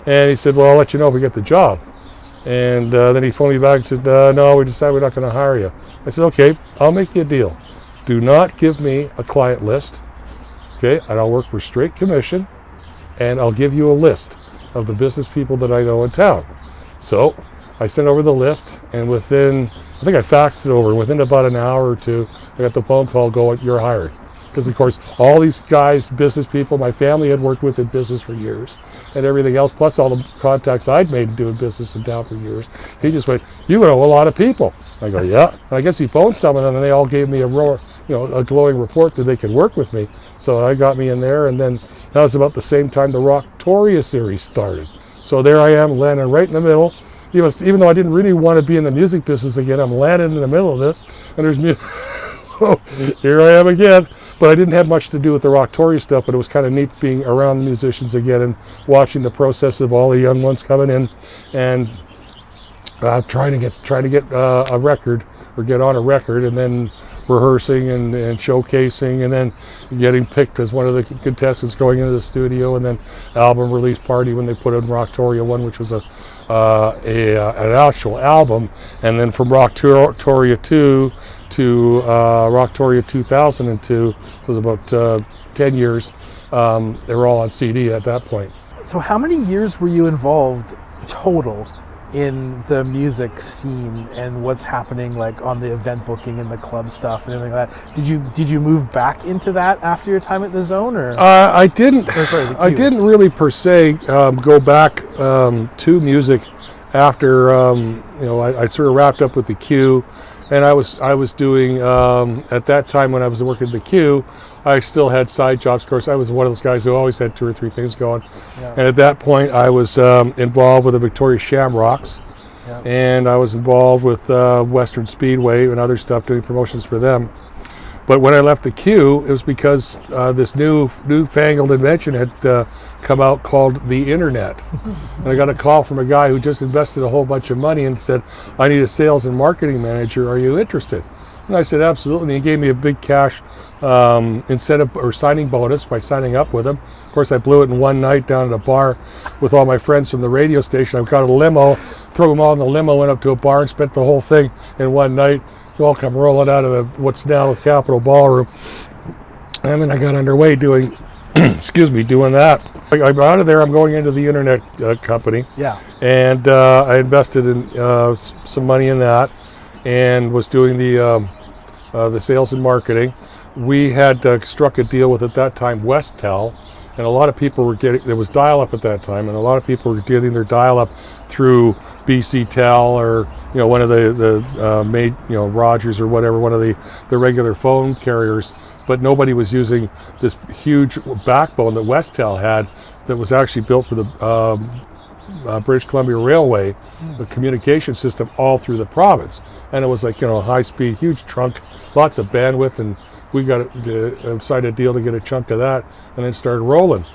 And he said, well, I'll let you know if we get the job. And then he phoned me back and said, no, we decided we're not going to hire you. I said, okay, I'll make you a deal. Do not give me a client list, okay? And I'll work for straight commission, and I'll give you a list of the business people that I know in town. So I sent over the list, and within, I think I faxed it over, within about an hour or two, I got the phone call going, you're hired. Because of course, all these guys, business people, my family had worked with in business for years, and everything else, plus all the contacts I'd made doing business in town for years. He just went, you know a lot of people. I go, yeah. And I guess he phoned some of them, and they all gave me a glowing report that they could work with me. So I got me in there, and then that was about the same time the Rocktoria series started. So there I am, landing right in the middle. Even though I didn't really want to be in the music business again, I'm landing in the middle of this, and there's music. So here I am again. But I didn't have much to do with the Rocktoria stuff, but it was kind of neat being around the musicians again and watching the process of all the young ones coming in and trying to get a record or get on a record, and then rehearsing and showcasing, and then getting picked as one of the contestants going into the studio, and then album release party when they put in Rocktoria 1, which was an actual album, and then from Rocktoria 2 to Rocktoria 2002, it was about 10 years, they were all on CD at that point. So how many years were you involved total in the music scene and what's happening like on the event booking and the club stuff and everything like that? Did you move back into that after your time at the Zone, or? I didn't. I didn't really per se go back to music after I sort of wrapped up with the Q. And I was doing, at that time when I was working at the Q, I still had side jobs. Of course, I was one of those guys who always had 2 or 3 things going. Yeah. And at that point, I was involved with the Victoria Shamrocks. Yeah. And I was involved with Western Speedway and other stuff, doing promotions for them. But when I left the Q, it was because this newfangled invention had come out called the internet. And I got a call from a guy who just invested a whole bunch of money and said, I need a sales and marketing manager, are you interested? And I said, absolutely. And he gave me a big cash incentive or signing bonus by signing up with him. Of course, I blew it in one night down at a bar with all my friends from the radio station. I got a limo, threw them all in the limo, went up to a bar and spent the whole thing in one night. We all come rolling out of what's now the Capitol Ballroom. And then I got underway doing doing that. I'm out of there, I'm going into the internet company. Yeah. And I invested in some money in that and was doing the sales and marketing. We had struck a deal with, at that time, Westel, and a lot of people were getting, there was dial-up at that time, and a lot of people were getting their dial-up through BC Tel or one of the Rogers or whatever, one of the regular phone carriers. But nobody was using this huge backbone that Westel had that was actually built for the British Columbia Railway, the communication system all through the province. And it was like, high speed, huge trunk, lots of bandwidth, and we got signed a deal to get a chunk of that and then started rolling.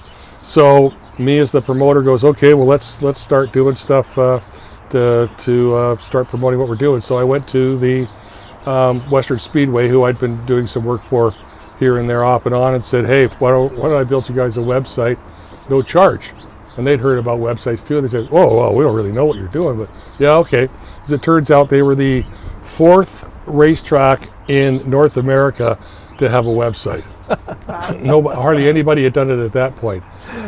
So me as the promoter goes, okay, well let's start doing stuff to start promoting what we're doing. So I went to the Western Speedway, who I'd been doing some work for here and there off and on, and said, hey, why don't I build you guys a website, no charge? And they'd heard about websites too, and they said, oh, well, we don't really know what you're doing, but yeah, okay. As it turns out, they were the 4th racetrack in North America to have a website. Hardly anybody had done it at that point.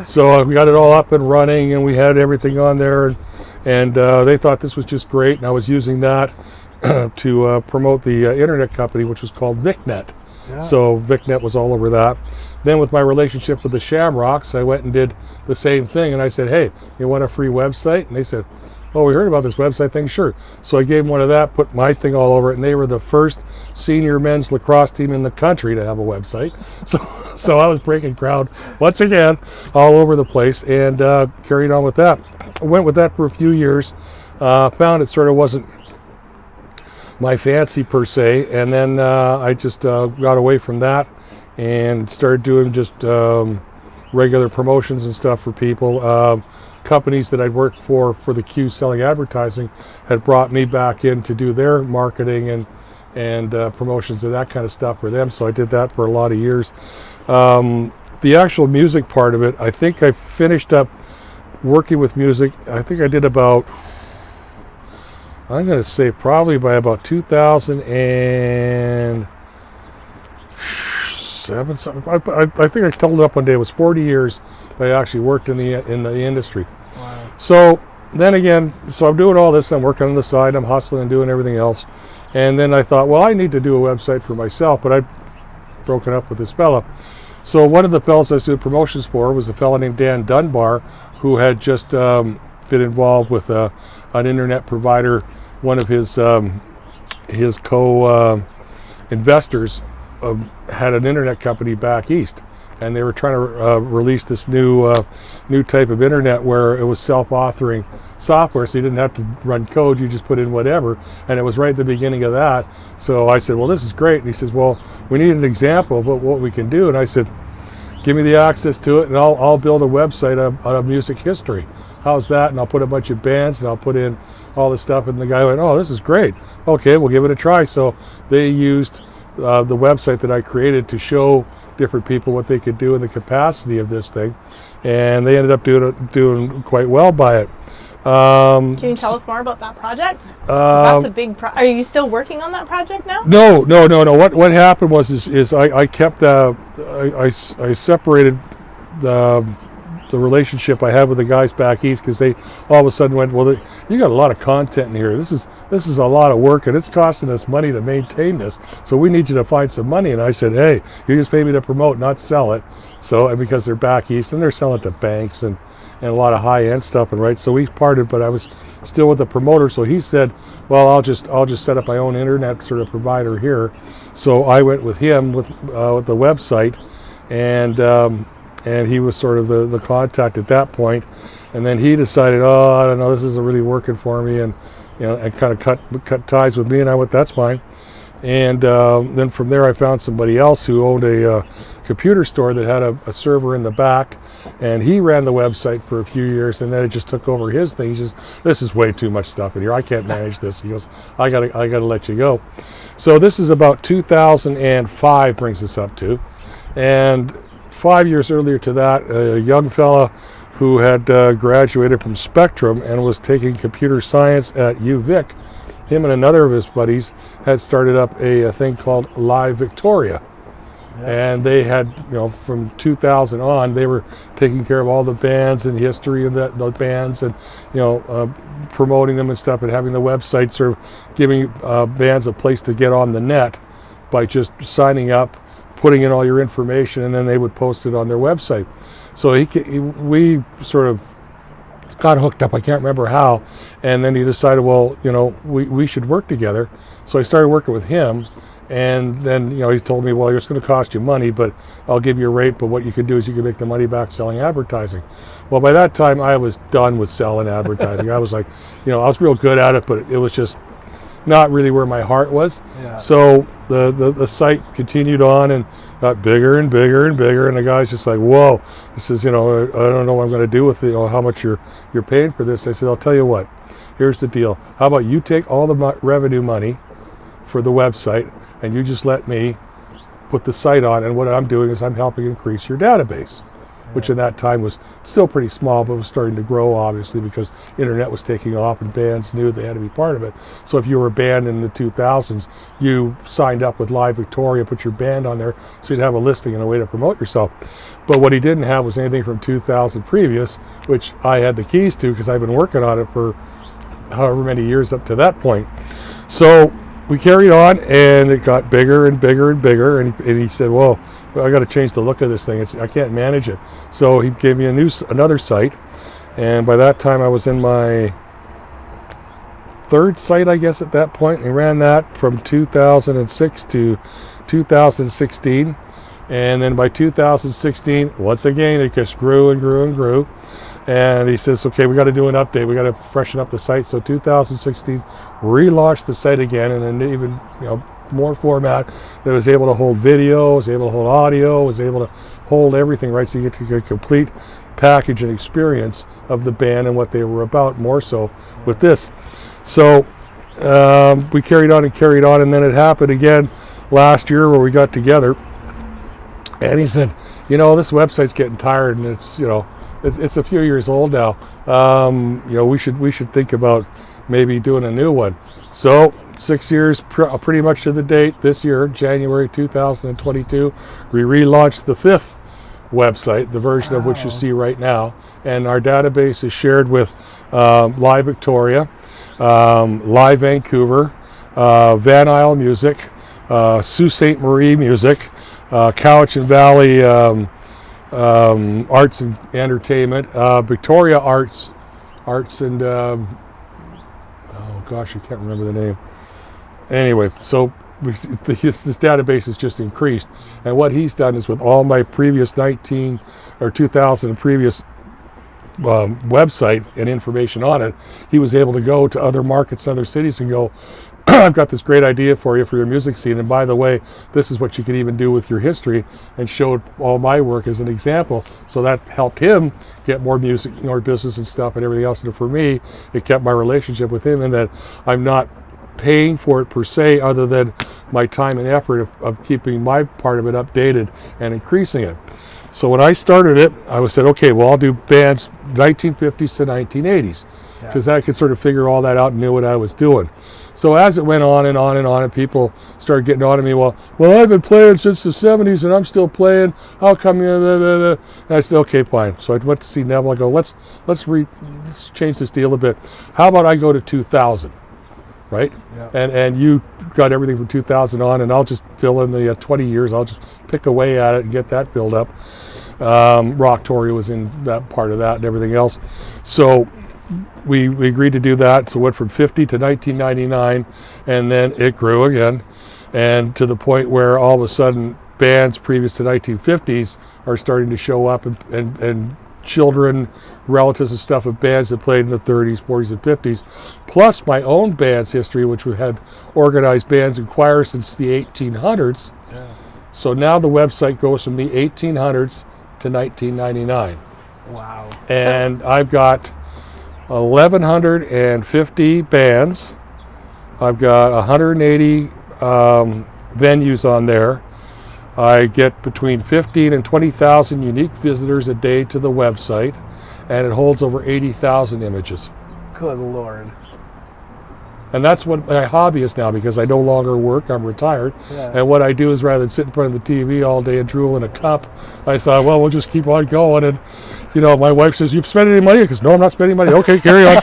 So we got it all up and running, and we had everything on there, and they thought this was just great, and I was using that to promote the internet company, which was called VicNet. Yeah. So VicNet was all over that. Then with my relationship with the Shamrocks, I went and did the same thing, and I said, hey, you want a free website? And they said, oh, we heard about this website thing, sure. So I gave them one of that, put my thing all over it, and they were the first senior men's lacrosse team in the country to have a website. So I was breaking ground once again all over the place, and carried on with that. I went with that for a few years, found it sort of wasn't my fancy per se, and then I just got away from that and started doing just regular promotions and stuff for people. Companies that I'd worked for the Q selling advertising had brought me back in to do their marketing and promotions of that kind of stuff for them. So I did that for a lot of years. The actual music part of it, I think I finished up working with music. I think I did about, I'm going to say probably by about 2007 something. I think I told up one day it was 40 years that I actually worked in the industry. Wow. So then again, so I'm doing all this, I'm working on the side, I'm hustling and doing everything else. And then I thought, well, I need to do a website for myself, but I'd broken up with this fella. So one of the fellas I was doing promotions for was a fella named Dan Dunbar, who had just been involved with an internet provider. One of his co-investors had an internet company back east, and they were trying to release this new type of internet where it was self-authoring software, so you didn't have to run code, you just put in whatever, and it was right at the beginning of that. So I said, well, this is great. And he says, well, we need an example of what we can do. And I said, give me the access to it, and I'll build a website on a music history. How's that? And I'll put a bunch of bands, and I'll put in all this stuff. And the guy went, oh, this is great. Okay, we'll give it a try. So they used the website that I created to show different people what they could do in the capacity of this thing, and they ended up doing quite well by it. Can you tell us more about that project? That's a big Are you still working on that project now? No. What happened was I kept I separated the relationship I had with the guys back east, because they all of a sudden went, well, you got a lot of content in here. This is a lot of work, and it's costing us money to maintain this. So we need you to find some money. And I said, hey, you just pay me to promote, not sell it. So, and because they're back east and they're selling to banks and a lot of high-end stuff, and right. So we parted, but I was still with the promoter. So he said, well, I'll just set up my own internet sort of provider here. So I went with him with the website, and he was sort of the contact at that point. And then he decided, oh, I don't know, this isn't really working for me, and and kind of cut ties with me. And I went, that's fine. And then from there, I found somebody else who owned a computer store that had a server in the back, and he ran the website for a few years, and then it just took over his thing. He says, this is way too much stuff in here. I can't manage this. He goes, I gotta let you go. So this is about 2005 brings us up to, and 5 years earlier to that, a young fella who had graduated from Spectrum and was taking computer science at UVic, him and another of his buddies had started up a thing called Live Victoria. Yeah. And they had, from 2000 on, they were taking care of all the bands and history of the bands, and promoting them and stuff, and having the website sort of giving bands a place to get on the net by just signing up, putting in all your information, and then they would post it on their website. So we sort of got hooked up. I can't remember how, and then he decided, well, we should work together. So I started working with him. And then, he told me, well, it's going to cost you money, but I'll give you a rate, but what you can do is you can make the money back selling advertising. Well, by that time, I was done with selling advertising. I was like, I was real good at it, but it was just not really where my heart was. Yeah. So the site continued on and got bigger and bigger and bigger, and the guy's just like, whoa, this is, I don't know what I'm going to do with it, how much you're paying for this. I said, I'll tell you what, here's the deal. How about you take all the revenue money for the website, and you just let me put the site on, and what I'm doing is I'm helping increase your database, which in that time was still pretty small, but was starting to grow, obviously, because internet was taking off and bands knew they had to be part of it. So if you were a band in the 2000s, you signed up with Live Victoria, put your band on there, so you'd have a listing and a way to promote yourself. But what he didn't have was anything from 2000 previous, which I had the keys to because I've been working on it for however many years up to that point. So we carried on, and it got bigger and bigger and bigger, and he said, well, I got to change the look of this thing. I can't manage it. So he gave me another site, and by that time I was in my third site, I guess, at that point, and ran that from 2006 to 2016. And then by 2016, once again, it just grew and grew and grew. And he says, okay, we got to do an update. We got to freshen up the site. So 2016, relaunched the site again in an even more format that was able to hold video, was able to hold audio, was able to hold everything, right? So you get a complete package and experience of the band and what they were about, more so with this. So we carried on, and then it happened again last year where we got together, and he said, this website's getting tired, and it's a few years old now. We should think about maybe doing a new one. So 6 years, pretty much to the date, this year, January 2022, we relaunched the 5th website, the version of which you see right now, and our database is shared with Live Victoria, Live Vancouver, Van Isle Music, Sault Ste. Marie Music, Cowichan Valley Arts and Entertainment, Victoria Arts and oh gosh, I can't remember the name. Anyway, so this database has just increased, and what he's done is with all my previous 2000 previous website and information on it, he was able to go to other markets, other cities, and go, I've got this great idea for you for your music scene, and by the way, this is what you can even do with your history, and showed all my work as an example. So that helped him get more music, more business and stuff and everything else. And for me, it kept my relationship with him, and that I'm not paying for it per se, other than my time and effort of keeping my part of it updated and increasing it. So when I started it, I said, okay, well, I'll do bands 1950s to 1980s, because I could sort of figure all that out and knew what I was doing. So as it went on and on and on, and people started getting on to me, well, I've been playing since the 70s and I'm still playing. How come you? Blah, blah, blah. And I said, okay, fine. So I went to see Neville. I go, let's change this deal a bit. How about I go to 2000, right? Yeah. And you got everything from 2000 on, and I'll just fill in the 20 years. I'll just pick away at it and get that filled up. Rock Tory was in that part of that and everything else. So we agreed to do that. So it went from 50 to 1999, and then it grew again, and to the point where all of a sudden bands previous to 1950s are starting to show up, and children, relatives and stuff of bands that played in the 30s, 40s and 50s, plus my own band's history, which we had organized bands and choirs since the 1800s. Yeah. So now the website goes from the 1800s to 1999. Wow. And I've got 1,150 bands. I've got 180 venues on there. I get between 15 and 20,000 unique visitors a day to the website, and it holds over 80,000 images. Good Lord. And that's what my hobby is now, because I no longer work, I'm retired. Yeah. And what I do is, rather than sit in front of the TV all day and drool in a cup, I thought, well, we'll just keep on going. And, my wife says, you've spent any money? Because no, I'm not spending money. Okay, carry on.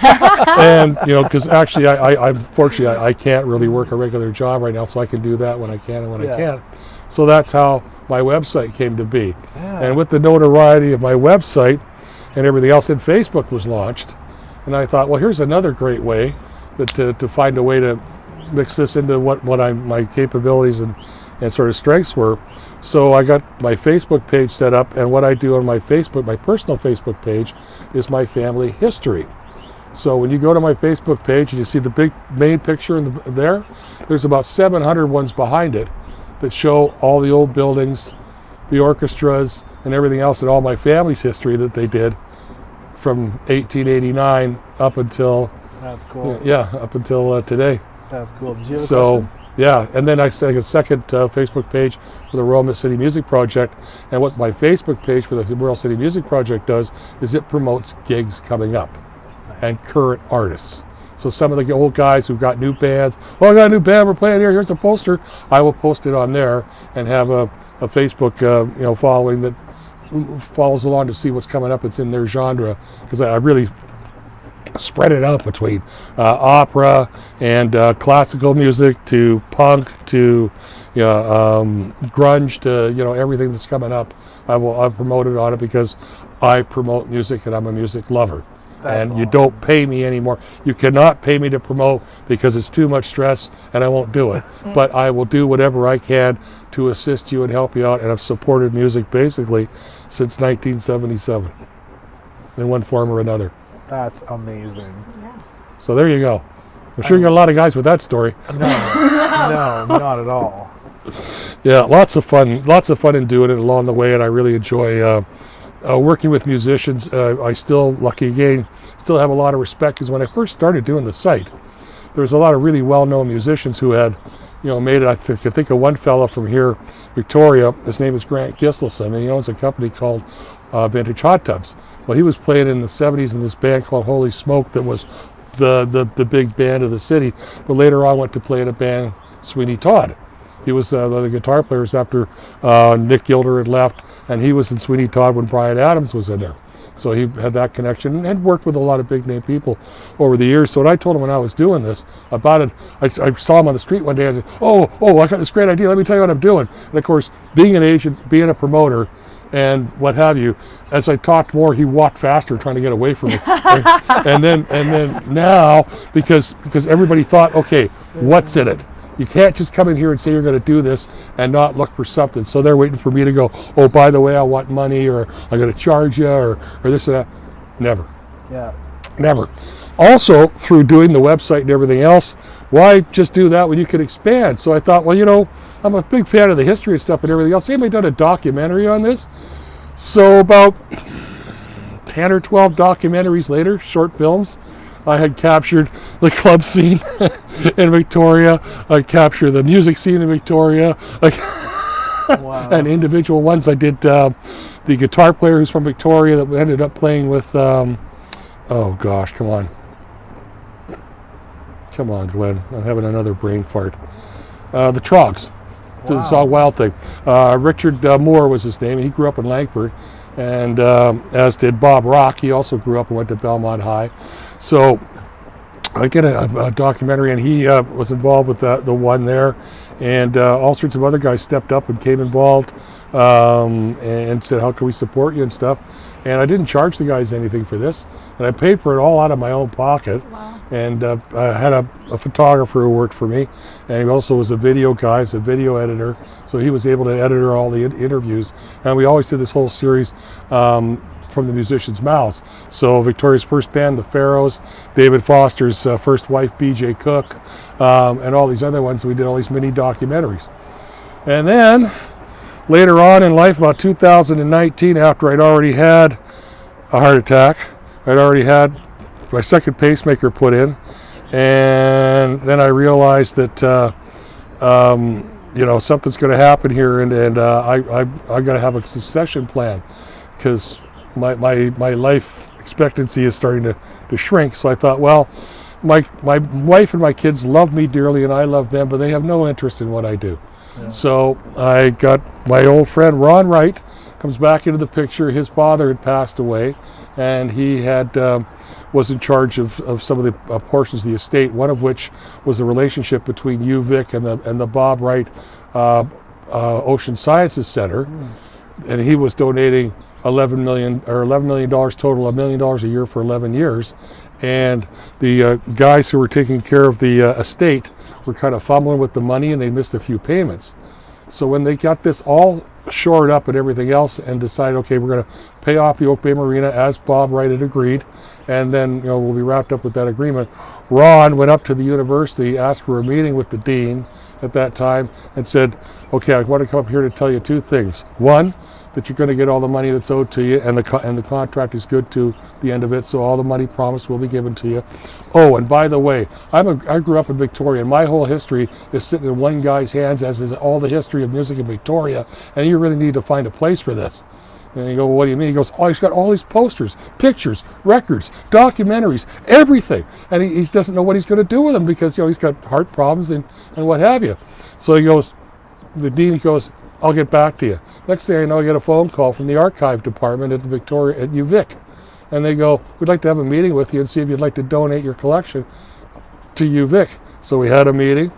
And, because actually, unfortunately, I can't really work a regular job right now, so I can do that when I can and when I can't. So that's how my website came to be. Yeah. And with the notoriety of my website and everything else, then Facebook was launched. And I thought, well, here's another great way to find a way to mix this into what my capabilities and sort of strengths were. So I got my Facebook page set up, and what I do on my personal Facebook page, is my family history. So when you go to my Facebook page and you see the big main picture there's about 700 ones behind it that show all the old buildings, the orchestras, and everything else, and all my family's history that they did from 1889 up until That's cool. Up until today. That's cool. Did you have a question? And then I set a second Facebook page for the Royal City Music Project, and what my Facebook page for the Royal City Music Project does is it promotes gigs coming up. Nice. And current artists. So some of the old guys who've got new bands, I got a new band, we're playing here, here's a poster. I will post it on there and have a Facebook following that follows along to see what's coming up. It's in their genre, because I really spread it out between opera and classical music to punk to grunge to everything that's coming up. I've promoted on it because I promote music and I'm a music lover. That's awesome. You don't pay me anymore. You cannot pay me to promote because it's too much stress, and I won't do it. But I will do whatever I can to assist you and help you out, and I've supported music basically since 1977 in one form or another. That's amazing. Yeah. So there you go. I'm sure you got a lot of guys with that story. No, not at all. Yeah, lots of fun in doing it along the way, and I really enjoy working with musicians. I still have a lot of respect, because when I first started doing the site there was a lot of really well-known musicians who had, made it. I can think of one fellow from here, Victoria. His name is Grant Gislason, and he owns a company called Vintage Hot Tubs. Well, he was playing in the 70s in this band called Holy Smoke that was the big band of the city, but later on went to play in a band, Sweeney Todd. He was the guitar players after Nick Gilder had left, and he was in Sweeney Todd when Bryan Adams was in there. So he had that connection and had worked with a lot of big name people over the years. So what I told him when I was doing this about it, I saw him on the street one day. I said, oh, I got this great idea. Let me tell you what I'm doing. And of course, being an agent, being a promoter, and what have you, as I talked more, he walked faster trying to get away from me. and then now, because everybody thought, okay, what's in it? You can't just come in here and say you're going to do this and not look for something. So they're waiting for me to go, oh, by the way, I want money, or I'm going to charge you, or this or that. Never. Yeah. Never. Also, through doing the website and everything else, why just do that when you could expand? So I thought, well, I'm a big fan of the history and stuff and everything else. Anybody done a documentary on this? So about 10 or 12 documentaries later, short films, I had captured the club scene in Victoria. I captured the music scene in Victoria. Wow. And individual ones. I did the guitar player who's from Victoria that ended up playing with, oh gosh, come on. Come on, Glenn. I'm having another brain fart. The Trogs. Wow. The song Wild Thing. Richard Moore was his name. He grew up in Langford. And as did Bob Rock. He also grew up and went to Belmont High. So I did a documentary, and he was involved with the one there, and all sorts of other guys stepped up and came involved and said, how can we support you and stuff. And I didn't charge the guys anything for this, and I paid for it all out of my own pocket. Wow. And I had a photographer who worked for me, and he also was a video guy, a video editor, so he was able to edit all the interviews. And we always did this whole series from the musicians' mouths. So Victoria's first band, the Pharaohs, David Foster's first wife, B.J. Cook, and all these other ones. We did all these mini documentaries. And then later on in life, about 2019, after I'd already had a heart attack, I'd already had my second pacemaker put in, and then I realized that something's going to happen here, and I got to have a succession plan, because my life expectancy is starting to shrink. So I thought, well, my wife and my kids love me dearly, and I love them, but they have no interest in what I do. Yeah. So I got my old friend Ron Wright comes back into the picture. His father had passed away, and he had was in charge of some of the portions of the estate, one of which was the relationship between UVic and the Bob Wright Ocean Sciences Center. And he was donating $11 million total, $1 million a year for 11 years. And the guys who were taking care of the estate were kind of fumbling with the money, and they missed a few payments. So when they got this all shored up and everything else, and decided, okay, we're going to pay off the Oak Bay Marina as Bob Wright had agreed, and then we'll be wrapped up with that agreement. Ron went up to the university, asked for a meeting with the dean at that time, and said, okay, I want to come up here to tell you two things. One, that you're going to get all the money that's owed to you, and the contract is good to the end of it, so all the money promised will be given to you. Oh, and by the way, I grew up in Victoria, and my whole history is sitting in one guy's hands, as is all the history of music in Victoria, and you really need to find a place for this. And you go, well, what do you mean? He goes, oh, he's got all these posters, pictures, records, documentaries, everything, and he doesn't know what he's going to do with them, because he's got heart problems and what have you. So he goes, the dean goes, I'll get back to you. Next thing I know, I get a phone call from the archive department at Victoria at UVic, and they go, we'd like to have a meeting with you and see if you'd like to donate your collection to UVic. So we had a meeting,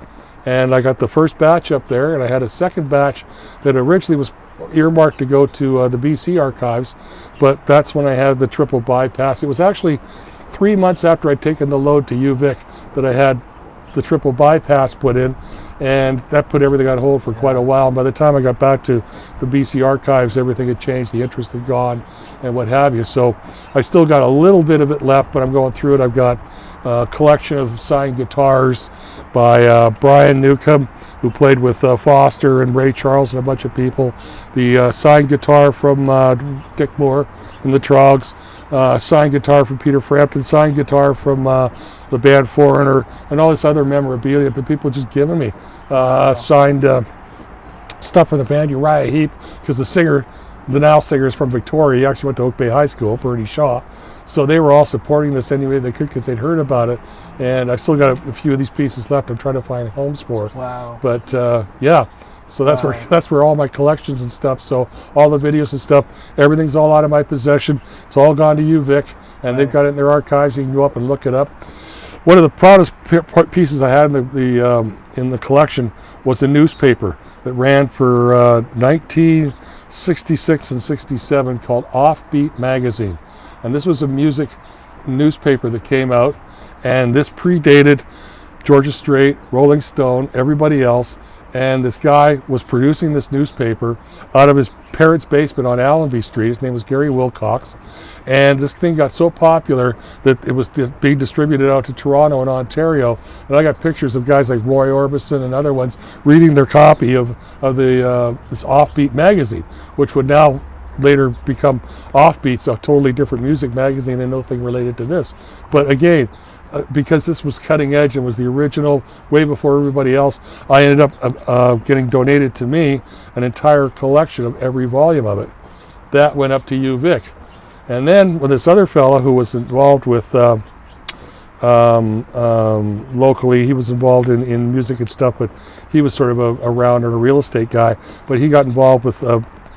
and I got the first batch up there, and I had a second batch that originally was earmarked to go to the BC archives, but that's when I had the triple bypass. It was actually 3 months after I'd taken the load to UVic that I had the triple bypass put in, and that put everything on hold for quite a while. And by the time I got back to the BC archives, everything had changed, the interest had gone, and what have you. So I still got a little bit of it left, but I'm going through it. I've got a collection of signed guitars by Brian Newcomb, who played with Foster and Ray Charles and a bunch of people. The signed guitar from Dick Moore and the Trogs. signed guitar from Peter Frampton, signed guitar from the band Foreigner, and all this other memorabilia that people just giving me. Signed stuff for the band Uriah Heep, because the now singer is from Victoria. He actually went to Oak Bay High School, Bernie Shaw. So they were all supporting this any way they could because they'd heard about it. And I've still got a few of these pieces left I'm trying to find homes for. Wow. But yeah, so that's where all my collections and stuff, so all the videos and stuff, everything's all out of my possession. It's all gone to you, Vic, and they've got it in their archives. You can go up and look it up. One of the proudest pieces I had in the collection was a newspaper that ran for 1966 and 67 called Offbeat Magazine. And this was a music newspaper that came out, and this predated Georgia Strait, Rolling Stone, everybody else. And this guy was producing this newspaper out of his parents' basement on Allenby Street. His name was Gary Wilcox. And this thing got so popular that it was being distributed out to Toronto and Ontario. And I got pictures of guys like Roy Orbison and other ones reading their copy of this Offbeat magazine, which would now later become Offbeat's, a totally different music magazine and nothing related to this. But again, because this was cutting edge and was the original way before everybody else, I ended up getting donated to me an entire collection of every volume of it. That went up to you, Vic. And then with this other fellow who was involved with locally, he was involved in music and stuff, but he was sort of around a real estate guy, but he got involved with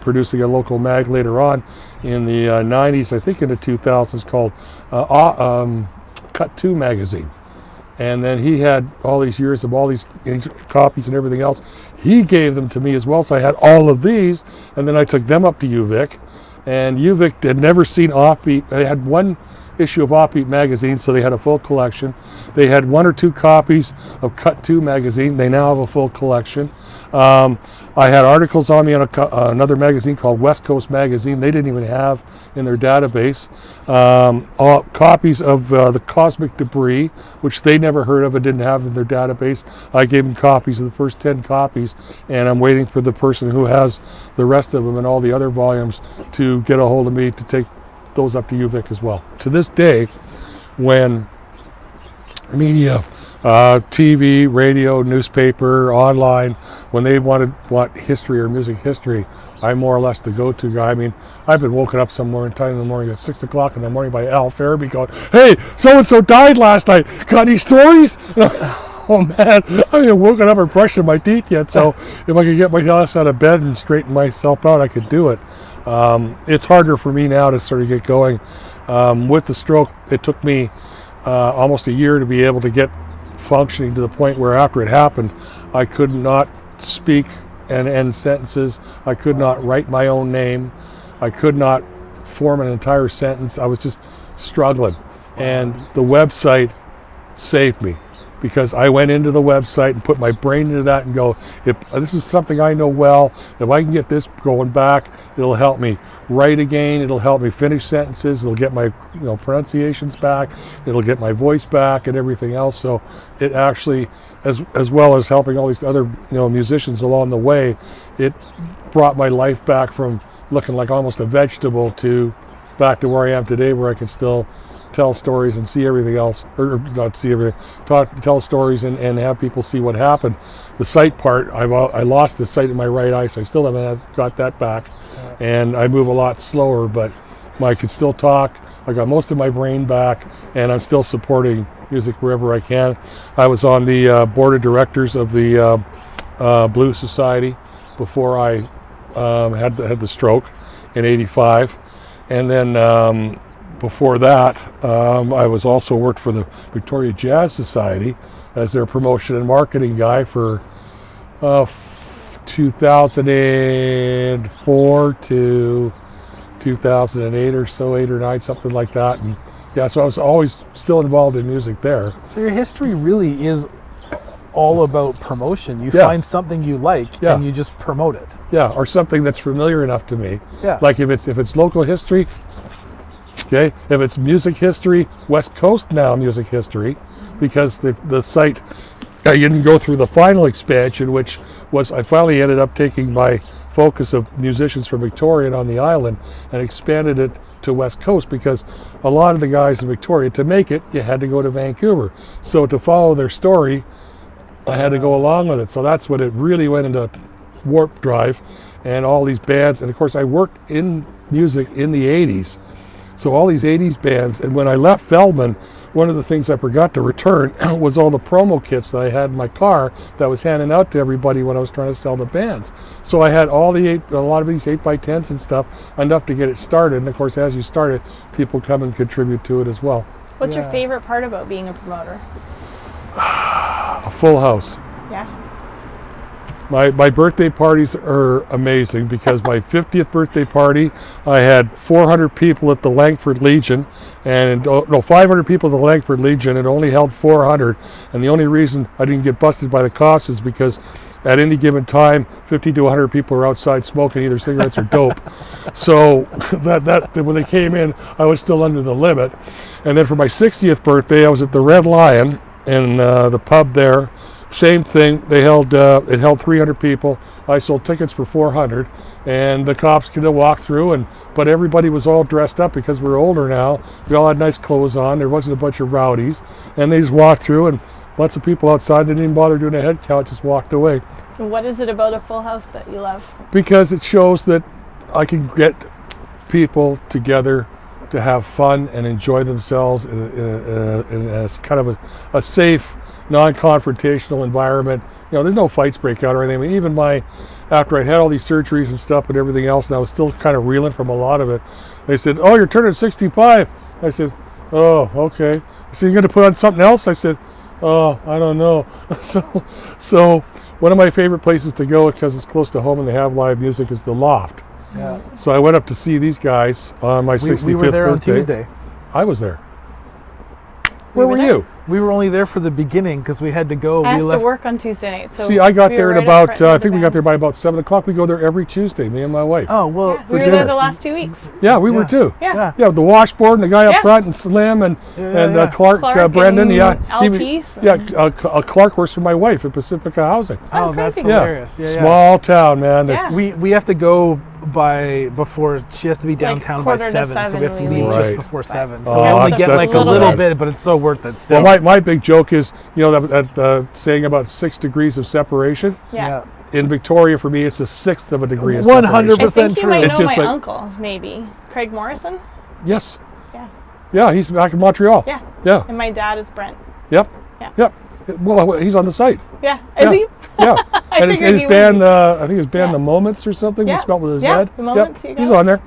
producing a local mag later on in the 90s, I think into 2000s, called Cut 2 magazine. And then he had all these years of all these copies and everything else. He gave them to me as well, so I had all of these, and then I took them up to UVic. And UVic had never seen Offbeat. They had one issue of Offbeat magazine, so they had a full collection. They had 1 or 2 copies of Cut 2 magazine. They now have a full collection. I had articles on me on another magazine called West Coast Magazine. They didn't even have in their database. Copies of the Cosmic Debris, which they never heard of and didn't have in their database. I gave them copies of the first 10 copies, and I'm waiting for the person who has the rest of them and all the other volumes to get a hold of me to take those up to UVic as well. To this day, when media, TV, radio, newspaper, online, when they want history or music history, I'm more or less the go-to guy. I mean, I've been woken up some time in the morning at 6 o'clock in the morning by Al Farabee going, "Hey, so-and-so died last night. Got any stories?" Oh man, I haven't woken up or brushing my teeth yet, so if I could get my ass out of bed and straighten myself out, I could do it. It's harder for me now to sort of get going. With the stroke, it took me almost a year to be able to get functioning to the point where after it happened, I could not speak and end sentences. I could not write my own name. I could not form an entire sentence. I was just struggling. And the website saved me, because I went into the website and put my brain into that and go, if this is something I know well, if I can get this going back, it'll help me write again, it'll help me finish sentences, it'll get my pronunciations back, it'll get my voice back and everything else. So it actually, as well as helping all these other musicians along the way, it brought my life back from looking like almost a vegetable to back to where I am today, where I can still tell stories and see everything else, or not see everything, tell stories and have people see what happened. The sight part, I lost the sight in my right eye, so I still haven't got that back, and I move a lot slower, but I can still talk. I got most of my brain back, and I'm still supporting music wherever I can. I was on the board of directors of the Blues Society before I had the stroke in '85, and then before that, I was also worked for the Victoria Jazz Society as their promotion and marketing guy for 2004 to 2008 or so, 8 or 9, something like that. And yeah, so I was always still involved in music there. So your history really is all about promotion. You find something you like and you just promote it. Yeah, or something that's familiar enough to me. Yeah. Like if it's local history. Okay, if it's music history, West Coast now music history, because the site, you didn't go through the final expansion, which was I finally ended up taking my focus of musicians from Victoria and on the island, and expanded it to West Coast, because a lot of the guys in Victoria, to make it, you had to go to Vancouver. So to follow their story, I had to go along with it. So that's when it really went into warp drive, and all these bands. And of course, I worked in music in the 80s. So all these 80s bands. And when I left Feldman, one of the things I forgot to return was all the promo kits that I had in my car that I was handing out to everybody when I was trying to sell the bands. So I had a lot of these 8x10s and stuff, enough to get it started. And of course, as you start it, people come and contribute to it as well. What's your favorite part about being a promoter? A full house. Yeah. My birthday parties are amazing, because my 50th birthday party, I had 400 people at the Langford Legion, and 500 people at the Langford Legion. It only held 400, and the only reason I didn't get busted by the cops is because at any given time, 50 to 100 people are outside smoking either cigarettes or dope. So that when they came in, I was still under the limit. And then for my 60th birthday, I was at the Red Lion in the pub there. Same thing. They held it held 300 people. I sold tickets for 400, and the cops could walk through, but everybody was all dressed up because we're older now. We all had nice clothes on. There wasn't a bunch of rowdies, and they just walked through, and lots of people outside. They didn't even bother doing a head count. Just walked away. And what is it about a full house that you love? Because it shows that I can get people together to have fun and enjoy themselves in a kind of a safe, non-confrontational environment. There's no fights break out or anything. I mean, even after I had all these surgeries and stuff and everything else, and I was still kind of reeling from a lot of it, they said, "Oh, you're turning 65. I said, "Oh, okay." I said, "You're going to put on something else?" I said, "Oh, I don't know." So one of my favorite places to go, because it's close to home and they have live music, is the Loft. Yeah. So I went up to see these guys on my 65th birthday. We were there on Tuesday. I was there. Where were you? We were only there for the beginning because we had to go. I We have left. to work on Tuesday night. So See, I got we there were at right up about, front I of think the we got band. there by about 7 o'clock. We go there every Tuesday, me and my wife. Oh well. Yeah, we were dinner. there the last 2 weeks. Yeah, we were Yeah. too. Yeah. Yeah, the washboard and the guy up Yeah. front and Slim and Yeah. Clark, Clark Brendan. and Yeah, Alpiece Clark works for my wife at Pacifica Housing. Oh, that's crazy. hilarious. Yeah. Small town, man. Yeah. We have to go before she has to be downtown by quarter to 7, so we have to 7 leave we just leave. before 7. Oh, So we only that's- get that's like a too little bad. bit, but it's so worth it still. Well, my big joke is, that saying about 6 degrees of separation. Yeah. In Victoria, for me, it's a 1/6 of a degree of 100% separation. I think you true. might It's know my just like- uncle, maybe. Craig Morrison? Yes. Yeah. Yeah, he's back in Montreal. Yeah. Yeah. And my dad is Brent. Yep. Yeah. Yep. Well, he's on the site. Yeah. Is Yeah. he? Yeah. I And his figured he band, would. I think his band, Yeah. The Moments or something, Yeah. spelled with a Z. Yeah, The Moments, you got He's it. on there.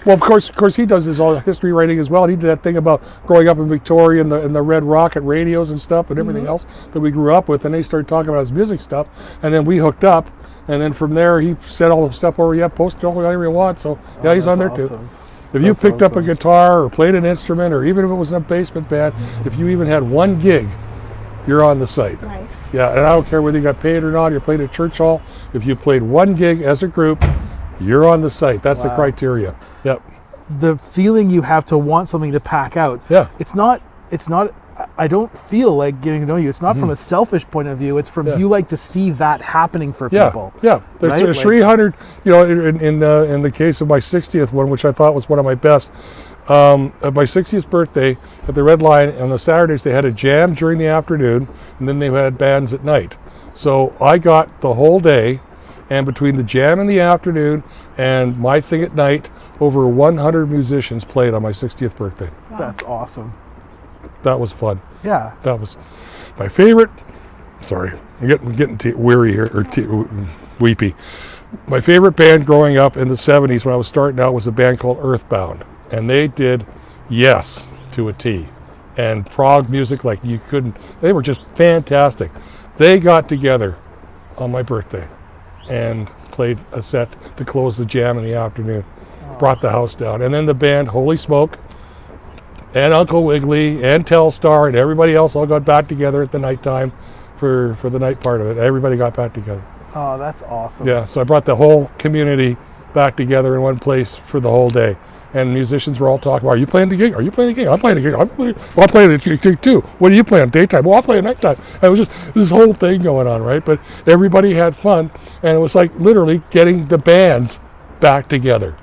Well, of course, he does his all history writing as well. He did that thing about growing up in Victoria and the Red Rocket radios and stuff and everything else that we grew up with. And they started talking about his music stuff, and then we hooked up. And then from there, he said all the stuff over. Yeah, post it whatever you want. So yeah, he's on there too. Awesome. If you That's picked up a awesome. guitar or played an instrument, or even if it was in a basement band, if you even had one gig, you're on the site. Nice. Yeah, and I don't care whether you got paid or not, you played at church hall. If you played one gig as a group, you're on the site. That's the Wow. criteria. Yep. The feeling you have to want something to pack out. Yeah. It's not. I don't feel like getting to know you. It's not from a selfish point of view. It's from Yeah. you like to see that happening for Yeah. people. Yeah. There's, Right? there's Like- 300, in the case of my 60th one, which I thought was one of my best, at my 60th birthday at the Red Lion, on the Saturdays they had a jam during the afternoon, and then they had bands at night. So I got the whole day, and between the jam in the afternoon and my thing at night, over 100 musicians played on my 60th birthday. That's awesome. That was fun. Yeah. That was my favorite. Sorry, I'm getting weary here, or weepy. My favorite band growing up in the 70s when I was starting out was a band called Earthbound. And they did Yes to a T. And prog music like you couldn't, they were just fantastic. They got together on my birthday and played a set to close the jam in the afternoon. Brought the house down. And then the band Holy Smoke and Uncle Wiggly and Telstar and everybody else all got back together at the nighttime for the night part of it. Everybody got back together. Oh, that's awesome. Yeah, so I brought the whole community back together in one place for the whole day. and musicians were all talking about, are you playing the gig? Are you playing the gig? I'm playing the gig. I'm playing the gig too. What are you playing? Daytime? Well, I'm playing nighttime. And it was just this whole thing going on, right? But everybody had fun, and it was like literally getting the bands back together.